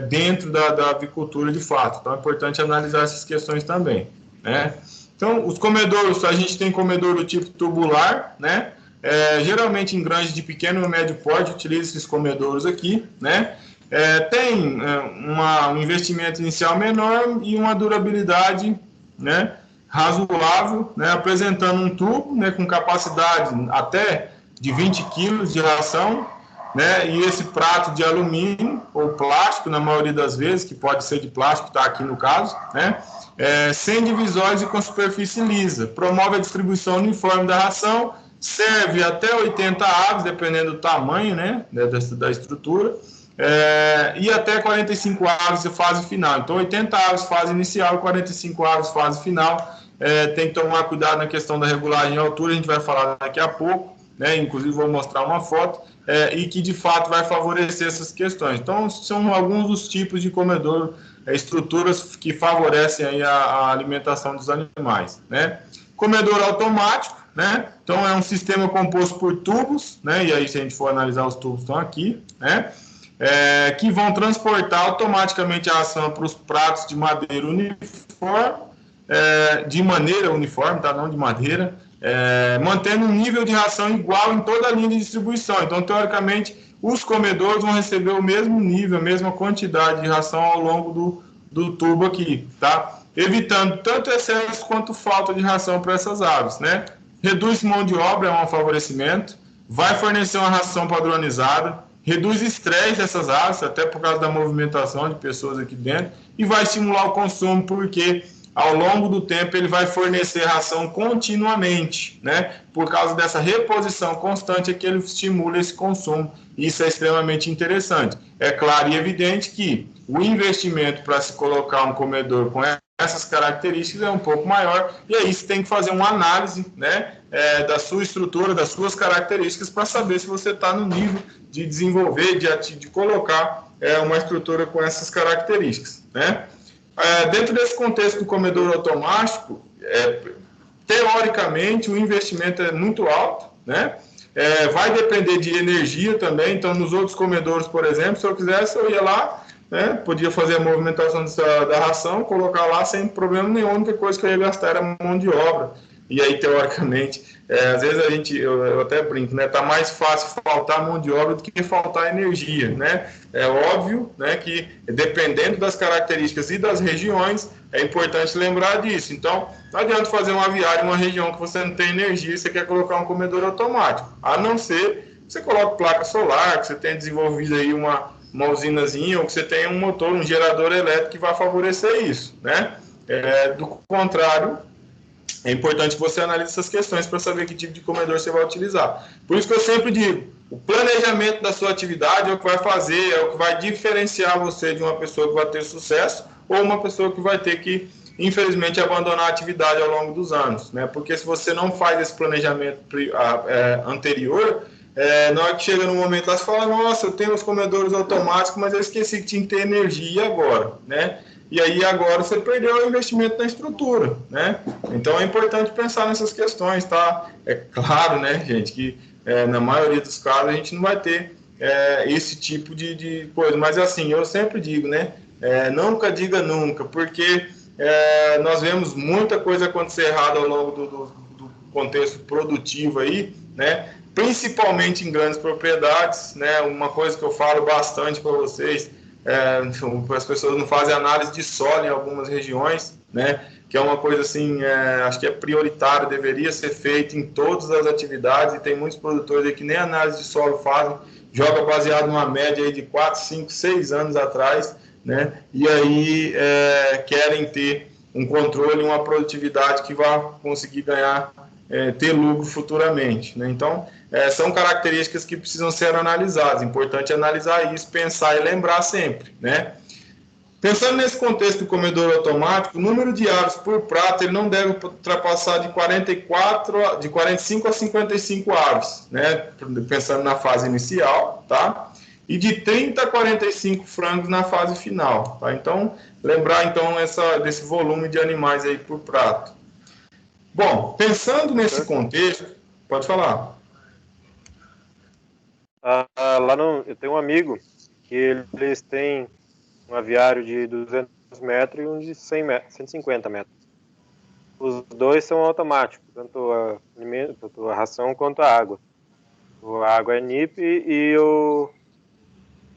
dentro da avicultura de fato. Então, é importante analisar essas questões também, né? Então, os comedouros, a gente tem comedouro do tipo tubular, né? Geralmente em granjas de pequeno e médio porte, utiliza esses comedouros aqui, né? Tem um investimento inicial menor e uma durabilidade, né, razoável, né, apresentando um tubo, né, com capacidade até de 20 quilos de ração, né, e esse prato de alumínio ou plástico, na maioria das vezes, que pode ser de plástico, está aqui no caso, né, sem divisórios e com superfície lisa. Promove a distribuição uniforme da ração, serve até 80 aves, dependendo do tamanho, né, da estrutura, e até 45 aves de fase final. Então, 80 aves fase inicial e 45 aves fase final. Tem que tomar cuidado na questão da regulagem de altura, a gente vai falar daqui a pouco, né? Inclusive vou mostrar uma foto, e que de fato vai favorecer essas questões. Então, são alguns dos tipos de comedouro, estruturas que favorecem aí a alimentação dos animais, né? Comedouro automático, né? Então, é um sistema composto por tubos, né? E aí, se a gente for analisar, os tubos estão aqui, né? Que vão transportar automaticamente a ração para os pratos de madeira uniforme, de maneira uniforme, tá? Não de madeira, mantendo um nível de ração igual em toda a linha de distribuição. Então, teoricamente, os comedouros vão receber o mesmo nível, a mesma quantidade de ração ao longo do tubo aqui, tá? Evitando tanto excesso quanto falta de ração para essas aves, né? Reduz mão de obra, é um favorecimento, vai fornecer uma ração padronizada, reduz estresse dessas aves, até por causa da movimentação de pessoas aqui dentro, e vai estimular o consumo, porque ao longo do tempo ele vai fornecer ração continuamente, né? Por causa dessa reposição constante é que ele estimula esse consumo. Isso é extremamente interessante. É claro e evidente que o investimento para se colocar um comedor com essas características é um pouco maior, e aí você tem que fazer uma análise, né, da sua estrutura, das suas características, para saber se você está no nível de desenvolver, de colocar uma estrutura com essas características, né? Dentro desse contexto do comedouro automático, teoricamente, o investimento é muito alto, né? Vai depender de energia também. Então, nos outros comedouros, por exemplo, se eu quisesse, eu ia lá, né? Podia fazer a movimentação da ração, colocar lá sem problema nenhum, a única coisa que eu ia gastar era mão de obra. E aí, teoricamente, às vezes eu até brinco, né? Tá mais fácil faltar mão de obra do que faltar energia, né? É óbvio, né, que dependendo das características e das regiões, é importante lembrar disso. Então, não adianta fazer um aviário em uma região que você não tem energia e você quer colocar um comedor automático, a não ser que você coloque placa solar, que você tenha desenvolvido aí uma usinazinha, ou que você tenha um motor, um gerador elétrico que vai favorecer isso, né? Do contrário, é importante que você analise essas questões para saber que tipo de comedor você vai utilizar. Por isso que eu sempre digo, o planejamento da sua atividade é o que vai fazer, é o que vai diferenciar você de uma pessoa que vai ter sucesso ou uma pessoa que vai ter que, infelizmente, abandonar a atividade ao longo dos anos, né? Porque se você não faz esse planejamento anterior, na hora que chega no momento lá, você fala, nossa, eu tenho os comedores automáticos, mas eu esqueci que tinha que ter energia agora, né? E aí agora você perdeu o investimento na estrutura, né? Então é importante pensar nessas questões, tá? É claro, né, gente, que na maioria dos casos a gente não vai ter esse tipo de coisa, mas assim, eu sempre digo, né? Nunca diga nunca, porque nós vemos muita coisa acontecer errada ao longo do contexto produtivo aí, né? Principalmente em grandes propriedades, né? Uma coisa que eu falo bastante para vocês, as pessoas não fazem análise de solo em algumas regiões, né? Que é uma coisa assim, acho que é prioritário, deveria ser feito em todas as atividades, e tem muitos produtores aí que nem análise de solo fazem, joga baseado numa média aí de 4, 5, 6 anos atrás, né? E aí querem ter um controle, uma produtividade que vá conseguir ganhar, ter lucro futuramente, né? Então, são características que precisam ser analisadas. Importante analisar isso, pensar e lembrar sempre, né? Pensando nesse contexto do comedor automático, o número de aves por prato ele não deve ultrapassar de 45 a 55 aves, né? Pensando na fase inicial, tá? E de 30 a 45 frangos na fase final, tá? Então, lembrar então desse volume de animais aí por prato. Bom, pensando nesse contexto, pode falar. Eu tenho um amigo que eles têm um aviário de 200 metros e um de 150 metros. Os dois são automáticos, tanto a ração quanto a água. A água é NIP e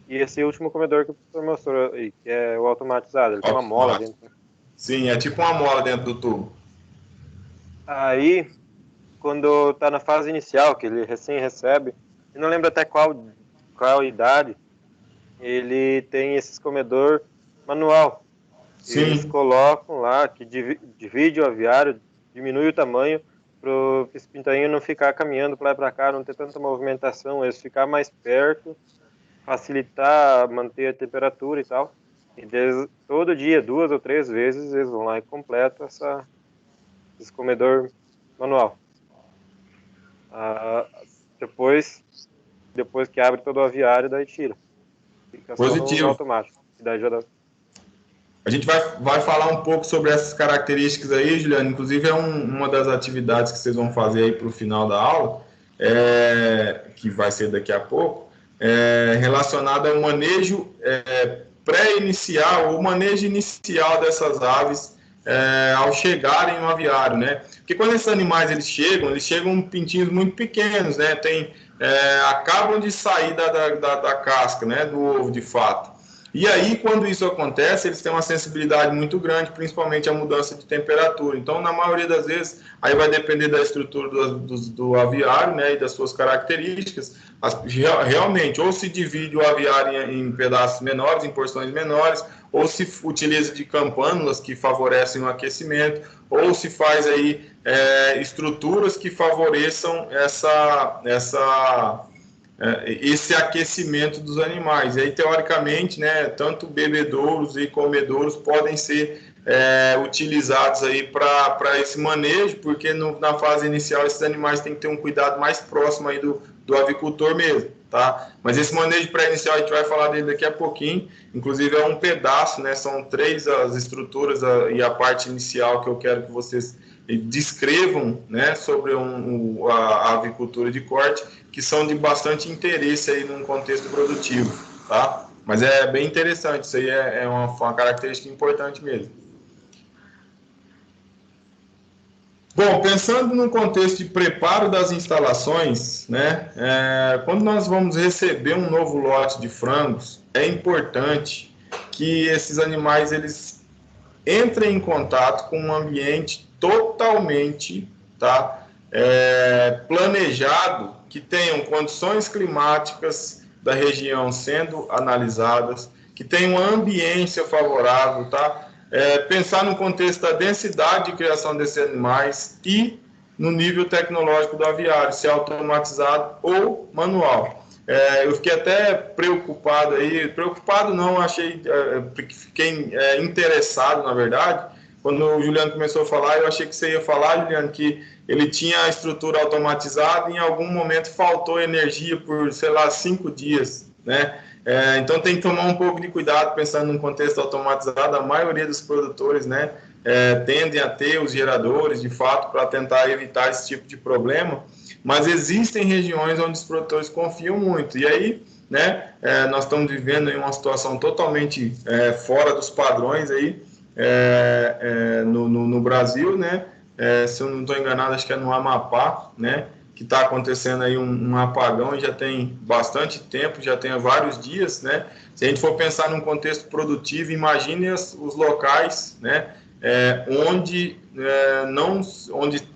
esse último comedor que o professor mostrou, que é o automatizado, ele tem uma mola dentro. Sim, é tipo uma mola dentro do tubo. Aí, quando está na fase inicial, que ele recém recebe, eu não lembro até qual idade, ele tem esses comedor manual. Sim. Eles colocam lá, que divide o aviário, diminui o tamanho, para esse pintainho não ficar caminhando para lá e para cá, não ter tanta movimentação, eles ficar mais perto, facilitar, manter a temperatura e tal. E todo dia, 2 ou 3 vezes, eles vão lá e completam esse comedor manual. Depois que abre todo o aviário, daí tira. Fica positivo. Só no automático. E daí já dá. A gente vai falar um pouco sobre essas características aí, Juliano. Inclusive, é uma das atividades que vocês vão fazer aí para o final da aula, que vai ser daqui a pouco, relacionada ao manejo pré-inicial, ou manejo inicial dessas aves ao chegarem no aviário, né? Porque quando esses animais eles chegam pintinhos muito pequenos, né? Acabam de sair da casca, né? Do ovo, de fato. E aí, quando isso acontece, eles têm uma sensibilidade muito grande, principalmente à mudança de temperatura. Então, na maioria das vezes, aí vai depender da estrutura do aviário, né, e das suas características. Realmente, ou se divide o aviário em pedaços menores, em porções menores, ou se utiliza de campânulas que favorecem o aquecimento, ou se faz aí estruturas que favoreçam esse aquecimento dos animais. E aí, teoricamente, né, tanto bebedouros e comedouros podem ser utilizados aí para esse manejo, porque na fase inicial esses animais têm que ter um cuidado mais próximo aí do avicultor mesmo, tá? Mas esse manejo pré-inicial a gente vai falar dele daqui a pouquinho, inclusive é um pedaço, né, são 3 as estruturas e a parte inicial que eu quero que vocês descrevam, né, sobre a avicultura de corte, que são de bastante interesse aí num contexto produtivo, tá? Mas é bem interessante, isso aí é uma característica importante mesmo. Bom, pensando no contexto de preparo das instalações, né, quando nós vamos receber um novo lote de frangos, é importante que esses animais eles entrem em contato com um ambiente totalmente, tá, planejado, que tenham condições climáticas da região sendo analisadas, que tenham uma ambiência favorável, tá? Pensar no contexto da densidade de criação desses animais e no nível tecnológico do aviário, se é automatizado ou manual. Eu fiquei até preocupado aí, preocupado não, fiquei interessado, na verdade, quando o Juliano começou a falar, eu achei que você ia falar, Juliano, que ele tinha a estrutura automatizada e em algum momento faltou energia por, sei lá, 5 dias, né? Então tem que tomar um pouco de cuidado pensando num contexto automatizado. A maioria dos produtores, né, tendem a ter os geradores, de fato, para tentar evitar esse tipo de problema, mas existem regiões onde os produtores confiam muito, e aí, né, nós estamos vivendo em uma situação totalmente fora dos padrões aí, no Brasil, né, se eu não estou enganado, acho que é no Amapá, né, que está acontecendo aí um apagão e já tem bastante tempo, já tem vários dias, né? Se a gente for pensar num contexto produtivo, imagine os locais, né? Onde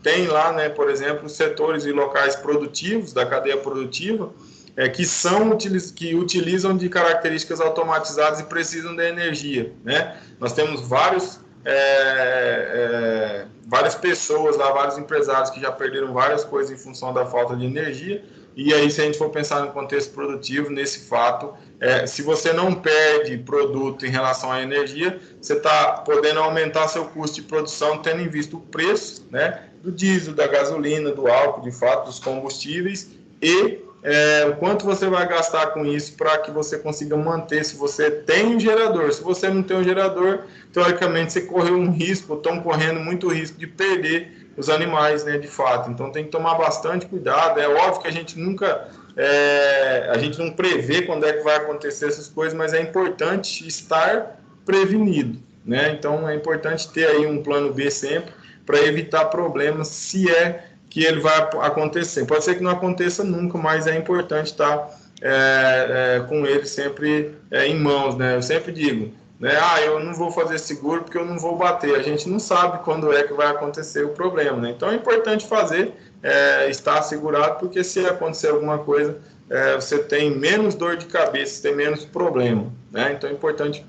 tem lá, né, por exemplo, setores e locais produtivos da cadeia produtiva que utilizam de características automatizadas e precisam da energia, né? Nós temos várias pessoas lá, vários empresários que já perderam várias coisas em função da falta de energia, e aí se a gente for pensar no contexto produtivo, nesse fato, se você não perde produto em relação à energia, você está podendo aumentar seu custo de produção, tendo em vista o preço, né, do diesel, da gasolina, do álcool, de fato, dos combustíveis, e o quanto você vai gastar com isso para que você consiga manter, se você tem um gerador. Se você não tem um gerador, teoricamente você correu um risco, estão correndo muito risco de perder os animais, né, de fato. Então tem que tomar bastante cuidado. É óbvio que a gente não prevê quando é que vai acontecer essas coisas, mas é importante estar prevenido, né? Então é importante ter aí um plano B sempre para evitar problemas, se que ele vai acontecer. Pode ser que não aconteça nunca, mas é importante estar com ele sempre em mãos, né? Eu sempre digo, né? Eu não vou fazer seguro porque eu não vou bater. A gente não sabe quando é que vai acontecer o problema, né? Então é importante estar assegurado, porque se acontecer alguma coisa, você tem menos dor de cabeça, tem menos problema, né? Então é importante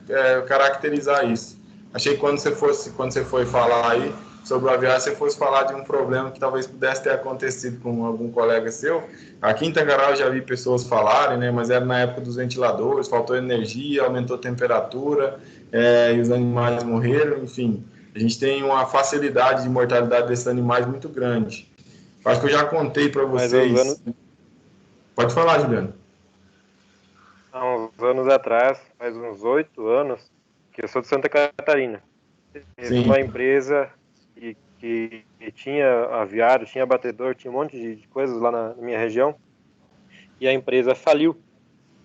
caracterizar isso. Achei que quando você foi falar aí sobre o aviário, você fosse falar de um problema que talvez pudesse ter acontecido com algum colega seu. Aqui em Tangará eu já vi pessoas falarem, né, mas era na época dos ventiladores, faltou energia, aumentou a temperatura, e os animais morreram, enfim. A gente tem uma facilidade de mortalidade desses animais muito grande. Acho que eu já contei para vocês. Pode falar, Juliano. Há uns anos atrás, faz uns 8 anos, que eu sou de Santa Catarina. Teve uma empresa que tinha aviário, tinha batedor, tinha um monte de coisas lá na minha região, e a empresa faliu.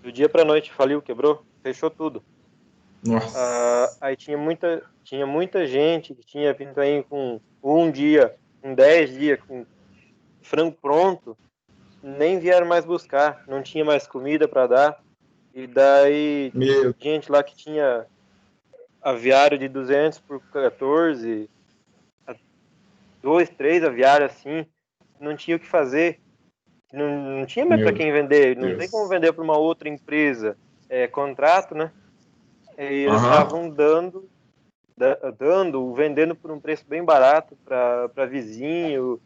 Do dia para a noite faliu, quebrou, fechou tudo. Nossa. Aí tinha muita gente que tinha vindo aí com um dia, com 10 dias, com frango pronto, nem vieram mais buscar, não tinha mais comida para dar. E daí, gente lá que tinha aviário de 200 por 14, 2, 3 aviários assim, não tinha o que fazer, não tinha mais para quem vender, não tem como vender para uma outra empresa, contrato, né? E eles estavam vendendo por um preço bem barato para vizinho,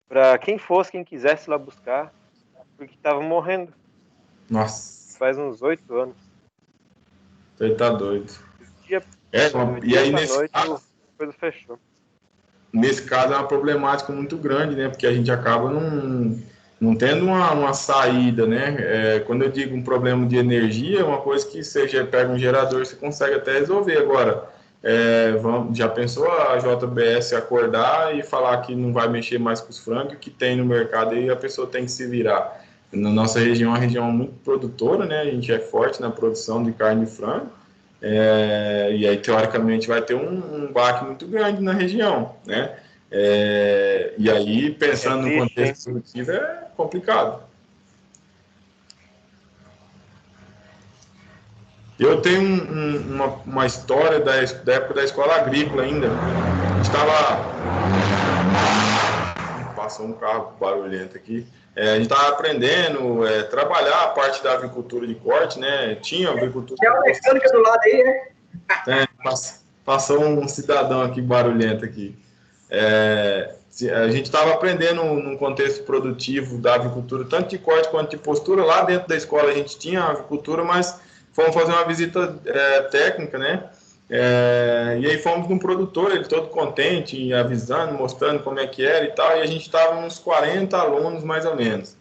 para quem quisesse lá buscar, porque estavam morrendo. Nossa. Faz uns 8 anos. Você tá doido. E aí nesse caso, a coisa fechou. Nesse caso é uma problemática muito grande, né? Porque a gente acaba não tendo uma saída, né? Quando eu digo um problema de energia, é uma coisa que você já pega um gerador, você consegue até resolver. Agora, já pensou a JBS acordar e falar que não vai mexer mais com os frangos, que tem no mercado, e a pessoa tem que se virar? Na nossa região é uma região muito produtora, né? A gente é forte na produção de carne de frango, e aí, teoricamente, vai ter um baque muito grande na região, né? E aí, pensando no contexto produtivo, é complicado. Eu tenho uma história da época da escola agrícola ainda. A gente estava... Passou um carro barulhento aqui. A gente estava aprendendo trabalhar a parte da agricultura de corte, né? Tinha agricultura... Tem uma mecânica do lado aí, né? Passou um cidadão aqui barulhento aqui. A gente estava aprendendo num contexto produtivo da agricultura, tanto de corte quanto de postura. Lá dentro da escola a gente tinha agricultura, mas fomos fazer uma visita técnica, né? E aí fomos num produtor, ele todo contente, avisando, mostrando como é que era e tal, e a gente estava uns 40 alunos, mais ou menos.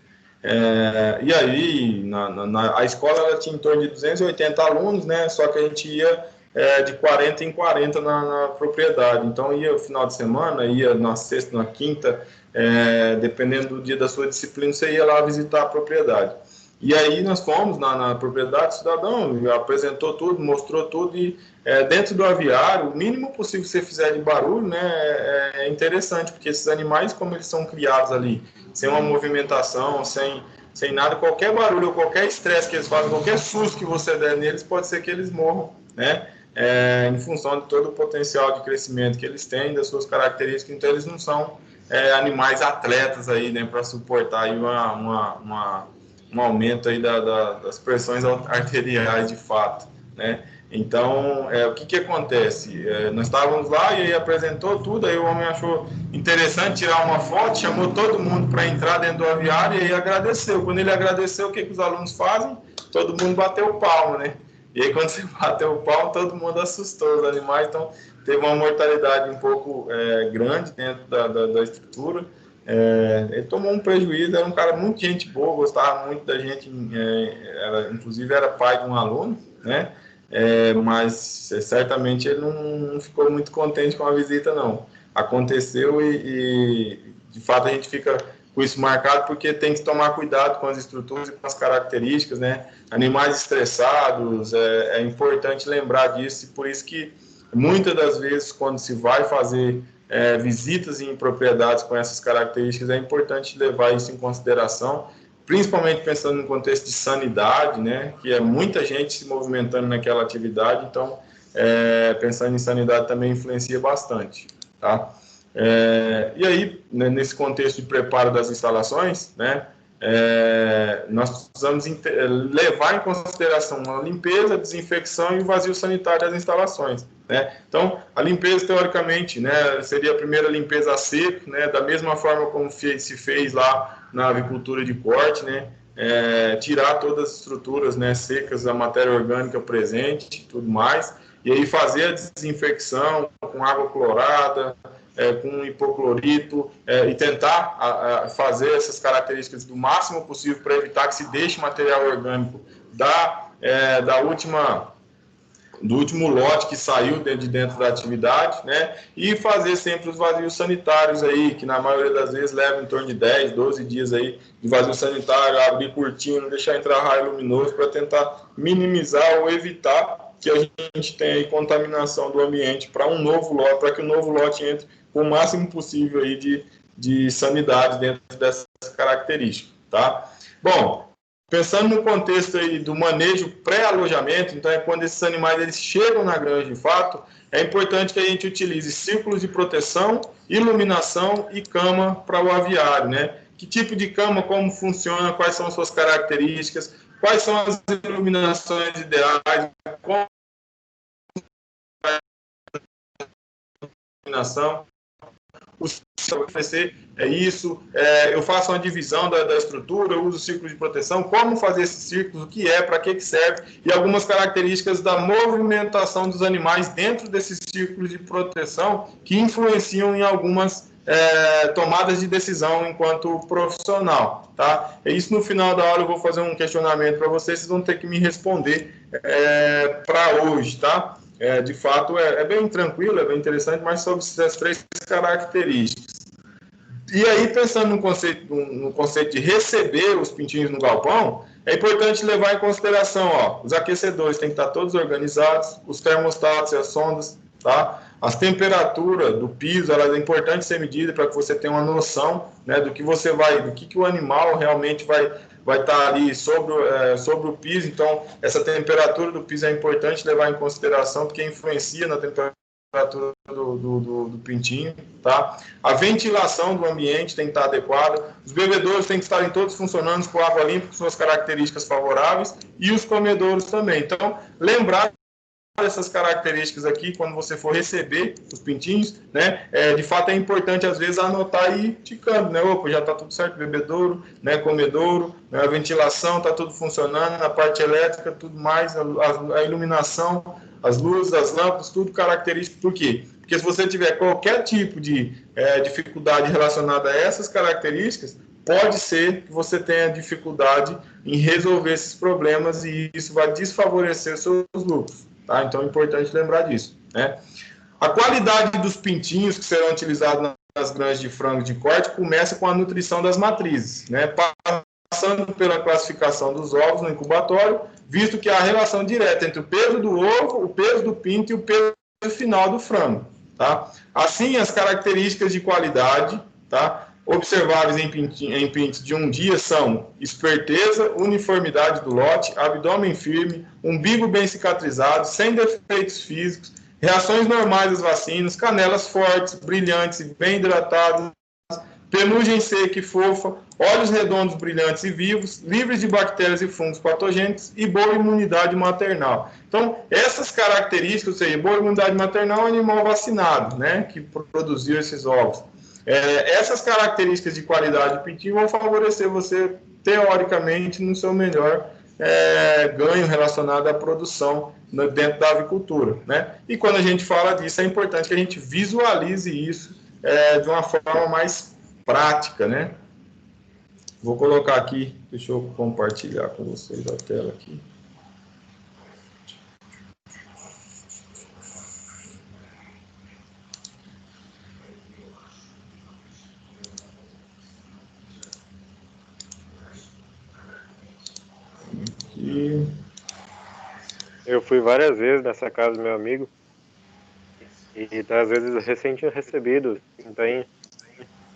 E aí, a escola ela tinha em torno de 280 alunos, né? Só que a gente ia de 40 em 40 na propriedade. Então, ia no final de semana, ia na sexta, na quinta, dependendo do dia da sua disciplina, você ia lá visitar a propriedade. E aí nós fomos na propriedade, o cidadão apresentou tudo, mostrou tudo, e dentro do aviário, o mínimo possível que você fizer de barulho, né, é interessante, porque esses animais, como eles são criados ali, sem uma movimentação, sem nada, qualquer barulho ou qualquer estresse que eles fazem, qualquer susto que você der neles, pode ser que eles morram, né, em função de todo o potencial de crescimento que eles têm, das suas características. Então eles não são animais atletas aí, né, para suportar aí um aumento aí das pressões arteriais de fato, né? Então, o que acontece? Nós estávamos lá e aí apresentou tudo, aí o homem achou interessante tirar uma foto, chamou todo mundo para entrar dentro do aviário e aí agradeceu. Quando ele agradeceu, o que os alunos fazem? Todo mundo bateu palma, né? E aí, quando você bateu o palmo, todo mundo assustou os animais, então teve uma mortalidade um pouco grande dentro da estrutura. Ele tomou um prejuízo, era um cara muito gente boa, gostava muito da gente, inclusive era pai de um aluno, né? Mas certamente ele não ficou muito contente com a visita, não. Aconteceu e de fato a gente fica com isso marcado, porque tem que tomar cuidado com as estruturas e com as características, né? Animais estressados, é importante lembrar disso, e por isso que muitas das vezes quando se vai fazer visitas em propriedades com essas características, é importante levar isso em consideração, principalmente pensando no contexto de sanidade, né, que é muita gente se movimentando naquela atividade, então, pensando em sanidade também influencia bastante, tá? E aí, né, nesse contexto de preparo das instalações, né, nós precisamos levar em consideração a limpeza, a desinfecção e o vazio sanitário das instalações, né? Então, a limpeza, teoricamente, né, seria a primeira limpeza a seco, né, da mesma forma como se fez lá na avicultura de corte, né, tirar todas as estruturas, né, secas, a matéria orgânica presente, tudo mais, e aí fazer a desinfecção com água clorada, com hipoclorito, e tentar fazer essas características do máximo possível para evitar que se deixe material orgânico do último lote que saiu de dentro da atividade, né? E fazer sempre os vazios sanitários aí, que na maioria das vezes levam em torno de 10, 12 dias aí de vazio sanitário, abrir cortina, não deixar entrar raio luminoso, para tentar minimizar ou evitar que a gente tenha aí contaminação do ambiente para um novo lote, para que o novo lote entre com o máximo possível aí de sanidade dentro dessas características, tá? Bom, pensando no contexto aí do manejo pré-alojamento, então quando esses animais eles chegam na granja de fato, é importante que a gente utilize círculos de proteção, iluminação e cama para o aviário, né? Que tipo de cama, como funciona, quais são as suas características, quais são as iluminações ideais, como a iluminação, isso, eu faço uma divisão da estrutura, eu uso círculo de proteção, como fazer esses círculos, o que para que serve, e algumas características da movimentação dos animais dentro desses círculos de proteção que influenciam em algumas tomadas de decisão enquanto profissional, tá? E isso no final da aula eu vou fazer um questionamento para vocês vão ter que me responder para hoje, tá? De fato, é bem tranquilo, é bem interessante, mas sobre essas três características. E aí, pensando no conceito de receber os pintinhos no galpão, é importante levar em consideração, ó, os aquecedores têm que estar todos organizados, os termostatos e as sondas, tá? As temperaturas do piso, elas é importante ser medida para que você tenha uma noção, né, do que o animal realmente vai estar ali sobre o piso. Então, essa temperatura do piso é importante levar em consideração, porque influencia na temperatura do pintinho, tá? A ventilação do ambiente tem que estar adequada, os bebedouros têm que estarem todos funcionando com água limpa, com suas características favoráveis, e os comedouros também. Então, lembrar essas características aqui quando você for receber os pintinhos, né? De fato é importante às vezes anotar e ir ticando, né? Opa, já está tudo certo, bebedouro, né? Comedouro, né? A ventilação está tudo funcionando, a parte elétrica, tudo mais, a iluminação, as luzes, as lâmpadas, tudo característico. Por quê? Porque se você tiver qualquer tipo de dificuldade relacionada a essas características, pode ser que você tenha dificuldade em resolver esses problemas e isso vai desfavorecer seus lucros. Tá? Então é importante lembrar disso, né? A qualidade dos pintinhos que serão utilizados nas granjas de frango de corte começa com a nutrição das matrizes, né? Passando pela classificação dos ovos no incubatório, visto que há relação direta entre o peso do ovo, o peso do pinto e o peso final do frango, tá? Assim, as características de qualidade, tá, observáveis em pintos de um dia são esperteza, uniformidade do lote, abdômen firme, umbigo bem cicatrizado, sem defeitos físicos, reações normais às vacinas, canelas fortes, brilhantes e bem hidratadas, penugem seca e fofa, olhos redondos, brilhantes e vivos, livres de bactérias e fungos patogênicos e boa imunidade maternal. Então, essas características, ou seja, boa imunidade maternal é um animal vacinado, né, que produziu esses ovos. Essas características de qualidade do pintinho vão favorecer você, teoricamente, no seu melhor ganho relacionado à produção dentro da avicultura, né? E quando a gente fala disso, é importante que a gente visualize isso de uma forma mais prática, né? Vou colocar aqui, deixa eu compartilhar com vocês a tela aqui. Eu fui várias vezes nessa casa do meu amigo e às vezes recém-recebidos, então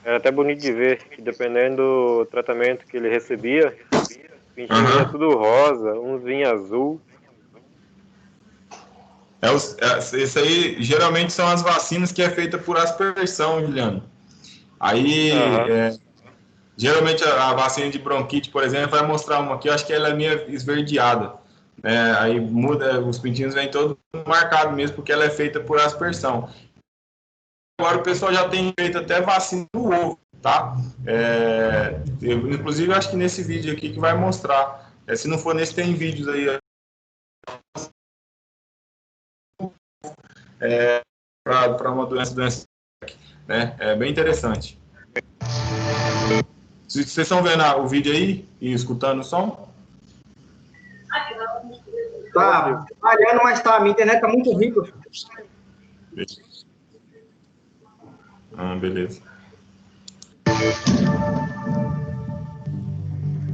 era até bonito de ver que dependendo do tratamento que ele recebia, o pintinho vinha tudo rosa, uns vinha azul. Isso aí geralmente são as vacinas que é feita por aspersão, Juliano. Aí geralmente a vacina de bronquite, por exemplo, vai mostrar uma aqui, eu acho que ela é meio esverdeada. Aí muda, os pintinhos vêm todos marcados mesmo, porque ela é feita por aspersão. Agora o pessoal já tem feito até vacina do ovo, tá? Inclusive, acho que nesse vídeo aqui que vai mostrar. Se não for nesse, tem vídeos aí. Para uma doença, né? É bem interessante. Vocês estão vendo o vídeo aí e escutando o som? Tá falhando, mas tá. Minha internet tá muito rica. Beleza.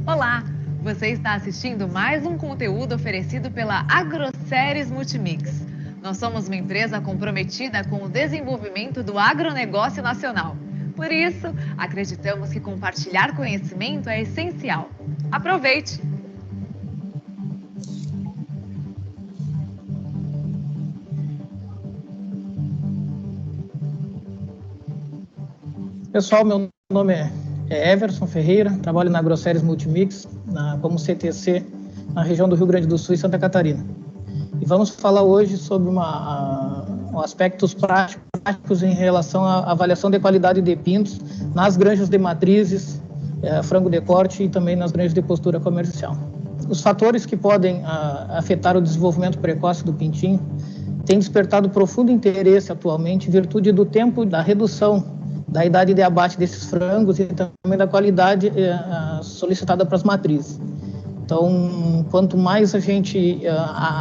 Olá, você está assistindo mais um conteúdo oferecido pela Agroceres Multimix. Nós somos uma empresa comprometida com o desenvolvimento do agronegócio nacional. Por isso, acreditamos que compartilhar conhecimento é essencial. Aproveite! Pessoal, meu nome é Everson Ferreira, trabalho na Agroceres Multimix, como CTC, na região do Rio Grande do Sul e Santa Catarina. E vamos falar hoje sobre aspectos práticos em relação à avaliação de qualidade de pintos nas granjas de matrizes, frango de corte e também nas granjas de postura comercial. Os fatores que podem afetar o desenvolvimento precoce do pintinho têm despertado profundo interesse atualmente em virtude do tempo da redução da idade de abate desses frangos e também da qualidade solicitada para as matrizes. Então, quanto mais a gente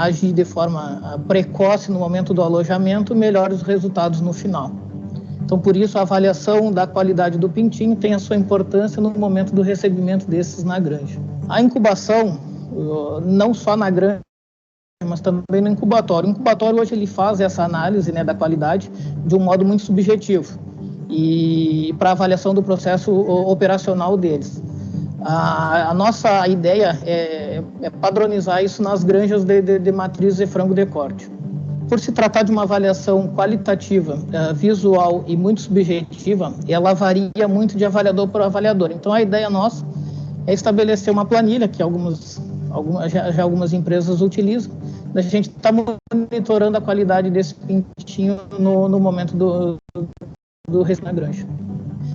agir de forma precoce no momento do alojamento, melhores os resultados no final. Então, por isso, a avaliação da qualidade do pintinho tem a sua importância no momento do recebimento desses na granja. A incubação, não só na granja, mas também no incubatório. O incubatório hoje ele faz essa análise, né, da qualidade de um modo muito subjetivo e para avaliação do processo operacional deles. A nossa ideia é padronizar isso nas granjas de matrizes de frango de corte. Por se tratar de uma avaliação qualitativa, visual e muito subjetiva, ela varia muito de avaliador para avaliador. Então, a ideia nossa é estabelecer uma planilha que algumas empresas utilizam, da gente estar monitorando a qualidade desse pintinho no momento do resto na granja.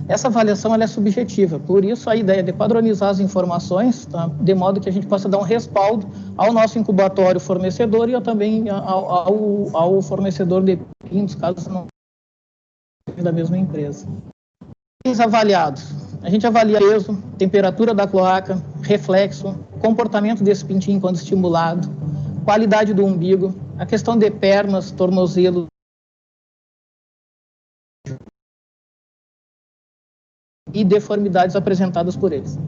Essa avaliação ela é subjetiva, por isso a ideia de padronizar as informações, tá? De modo que a gente possa dar um respaldo ao nosso incubatório fornecedor e também ao fornecedor de pintos, caso não seja da mesma empresa. Os avaliados. A gente avalia peso, temperatura da cloaca, reflexo, comportamento desse pintinho quando estimulado, qualidade do umbigo, a questão de pernas, tornozelo, e deformidades apresentadas por eles.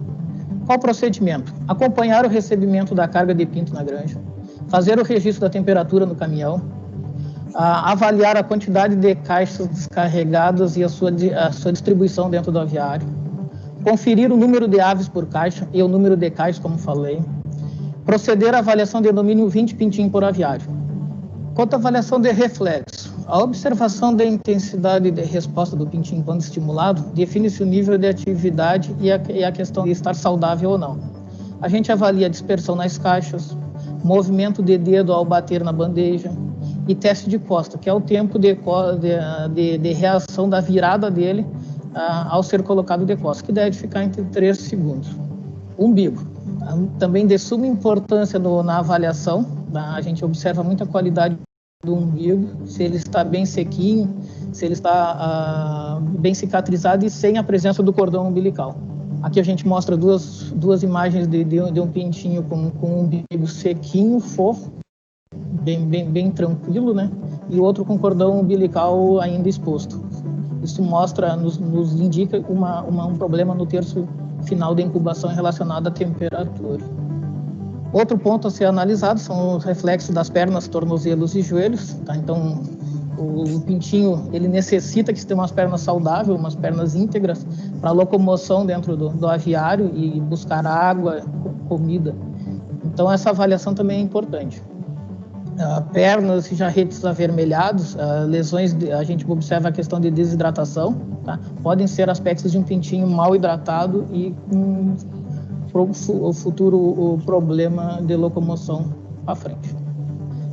Qual o procedimento? Acompanhar o recebimento da carga de pinto na granja, fazer o registro da temperatura no caminhão, avaliar a quantidade de caixas descarregadas e a sua distribuição dentro do aviário, conferir o número de aves por caixa e o número de caixas, como falei, proceder à avaliação de no mínimo 20 pintinhos por aviário. Quanto à avaliação de reflexo, a observação da intensidade de resposta do pintinho quando estimulado define-se o nível de atividade e a questão de estar saudável ou não. A gente avalia a dispersão nas caixas, movimento de dedo ao bater na bandeja e teste de costa, que é o tempo de reação da virada dele ao ser colocado de costa, que deve ficar entre 3 segundos. Umbigo, também de suma importância na avaliação, a gente observa muita qualidade do umbigo, se ele está bem sequinho, se ele está bem cicatrizado e sem a presença do cordão umbilical. Aqui a gente mostra duas imagens de um pintinho com um umbigo sequinho, fofo, bem tranquilo, né? E outro com cordão umbilical ainda exposto. Isso nos indica um problema no terço final da incubação relacionado à temperatura. Outro ponto a ser analisado são os reflexos das pernas, tornozelos e joelhos. Tá? Então, o pintinho ele necessita que tenha umas pernas saudáveis, umas pernas íntegras para locomoção dentro do aviário e buscar água, comida. Então, essa avaliação também é importante. Pernas e jarretes avermelhados, lesões, a gente observa a questão de desidratação. Tá? Podem ser aspectos de um pintinho mal hidratado e o futuro problema de locomoção à frente.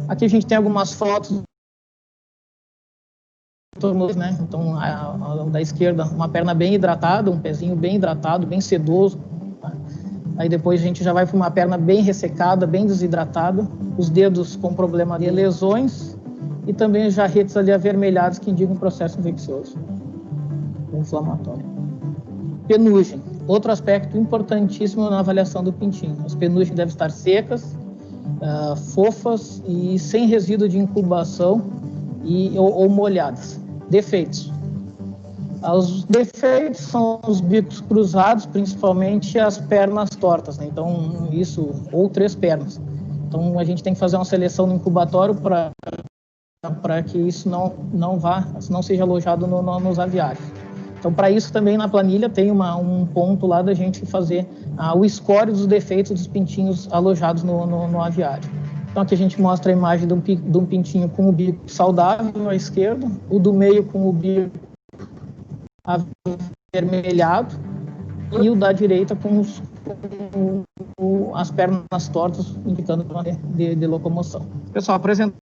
Aqui a gente tem algumas fotos, né? Então, da esquerda, uma perna bem hidratada, um pezinho bem hidratado, bem sedoso. Tá? Aí depois a gente já vai para uma perna bem ressecada, bem desidratada, os dedos com problema de lesões e também os jarretes ali avermelhados que indicam um processo infeccioso, inflamatório. Penugem. Outro aspecto importantíssimo na avaliação do pintinho. As penugens devem estar secas, fofas e sem resíduo de incubação ou molhadas. Defeitos. Os defeitos são os bicos cruzados, principalmente as pernas tortas, né? Então, ou 3 pernas. Então, a gente tem que fazer uma seleção no incubatório para que isso não seja alojado nos aviários. Então, para isso também na planilha tem um ponto lá da gente fazer o score dos defeitos dos pintinhos alojados no aviário. Então, aqui a gente mostra a imagem de um pintinho com o bico saudável à esquerda, o do meio com o bico avermelhado e o da direita com as pernas tortas, indicando de locomoção. Pessoal, apresentando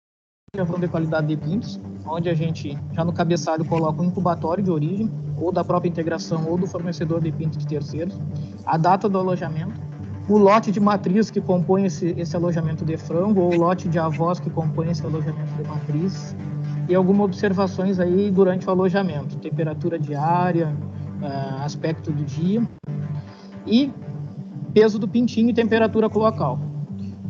a de qualidade de pintos, onde a gente, já no cabeçalho, coloca um incubatório de origem, ou da própria integração, ou do fornecedor de pintos de terceiros, a data do alojamento, o lote de matriz que compõe esse alojamento de frango, ou o lote de avós que compõe esse alojamento de matriz, e algumas observações aí durante o alojamento, temperatura diária, aspecto do dia, e peso do pintinho e temperatura cloacal.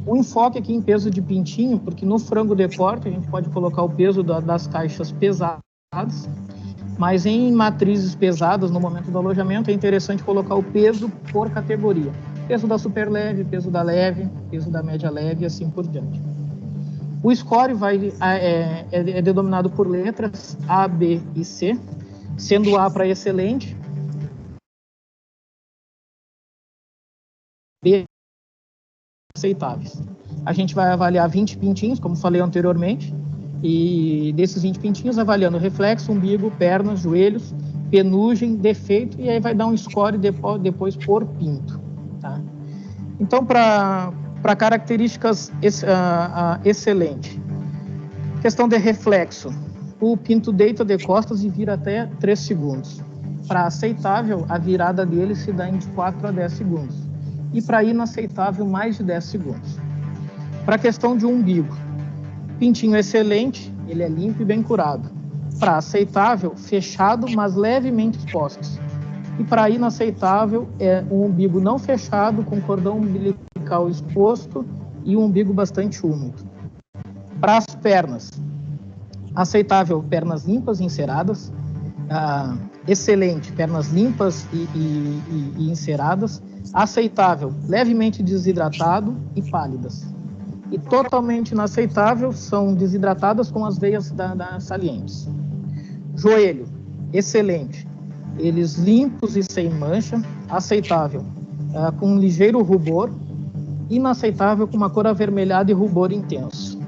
O enfoque aqui em peso de pintinho, porque no frango de corte a gente pode colocar o peso das caixas pesadas Mas em matrizes pesadas, no momento do alojamento, é interessante colocar o peso por categoria. Peso da super leve, peso da leve, peso da média leve e assim por diante. O score é denominado por letras A, B e C, sendo A para excelente, B aceitáveis. A gente vai avaliar 20 pintinhos, como falei anteriormente, e desses 20 pintinhos avaliando reflexo, umbigo, pernas, joelhos, penugem, defeito, e aí vai dar um score depois por pinto. Tá? Então, para características excelente, questão de reflexo, o pinto deita de costas e vira até 3 segundos. Para aceitável, a virada dele se dá de 4 a 10 segundos. E para inaceitável, mais de 10 segundos. Para a questão de umbigo, pintinho excelente, ele é limpo e bem curado. Para aceitável, fechado, mas levemente expostos. E para inaceitável, é um umbigo não fechado, com cordão umbilical exposto e um umbigo bastante úmido. Para as pernas, aceitável, pernas limpas e enceradas. Excelente, pernas limpas e enceradas. Aceitável, levemente desidratado e pálidas. E totalmente inaceitável são desidratadas com as veias salientes. Joelho, excelente, eles limpos e sem mancha. Aceitável, com um ligeiro rubor. Inaceitável, com uma cor avermelhada e rubor intenso.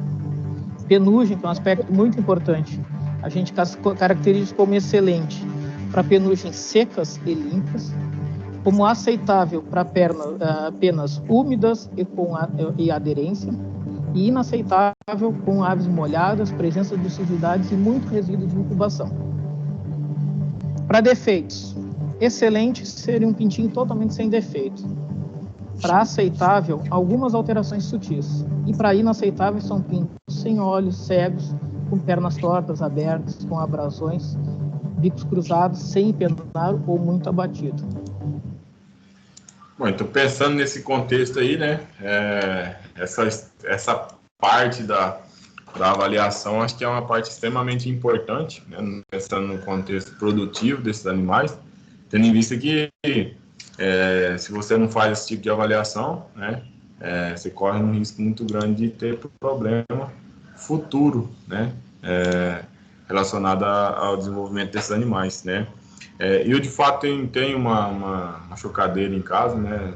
Penugem, que é um aspecto muito importante, a gente caracteriza como excelente para penugens secas e limpas, como aceitável para penas úmidas e aderência, e inaceitável com aves molhadas, presença de sujidades e muito resíduo de incubação. Para defeitos, excelente seria um pintinho totalmente sem defeito. Para aceitável, algumas alterações sutis. E para inaceitável, são pintos sem olhos, cegos, com pernas tortas, abertas, com abrasões, bicos cruzados, sem empenar ou muito abatido. Bom, então pensando nesse contexto aí, né, essa parte da avaliação, acho que é uma parte extremamente importante, né, pensando no contexto produtivo desses animais, tendo em vista que se você não faz esse tipo de avaliação, né, você corre um risco muito grande de ter problema futuro, né, relacionado ao desenvolvimento desses animais, né. Eu, de fato, tenho uma chocadeira em casa, né,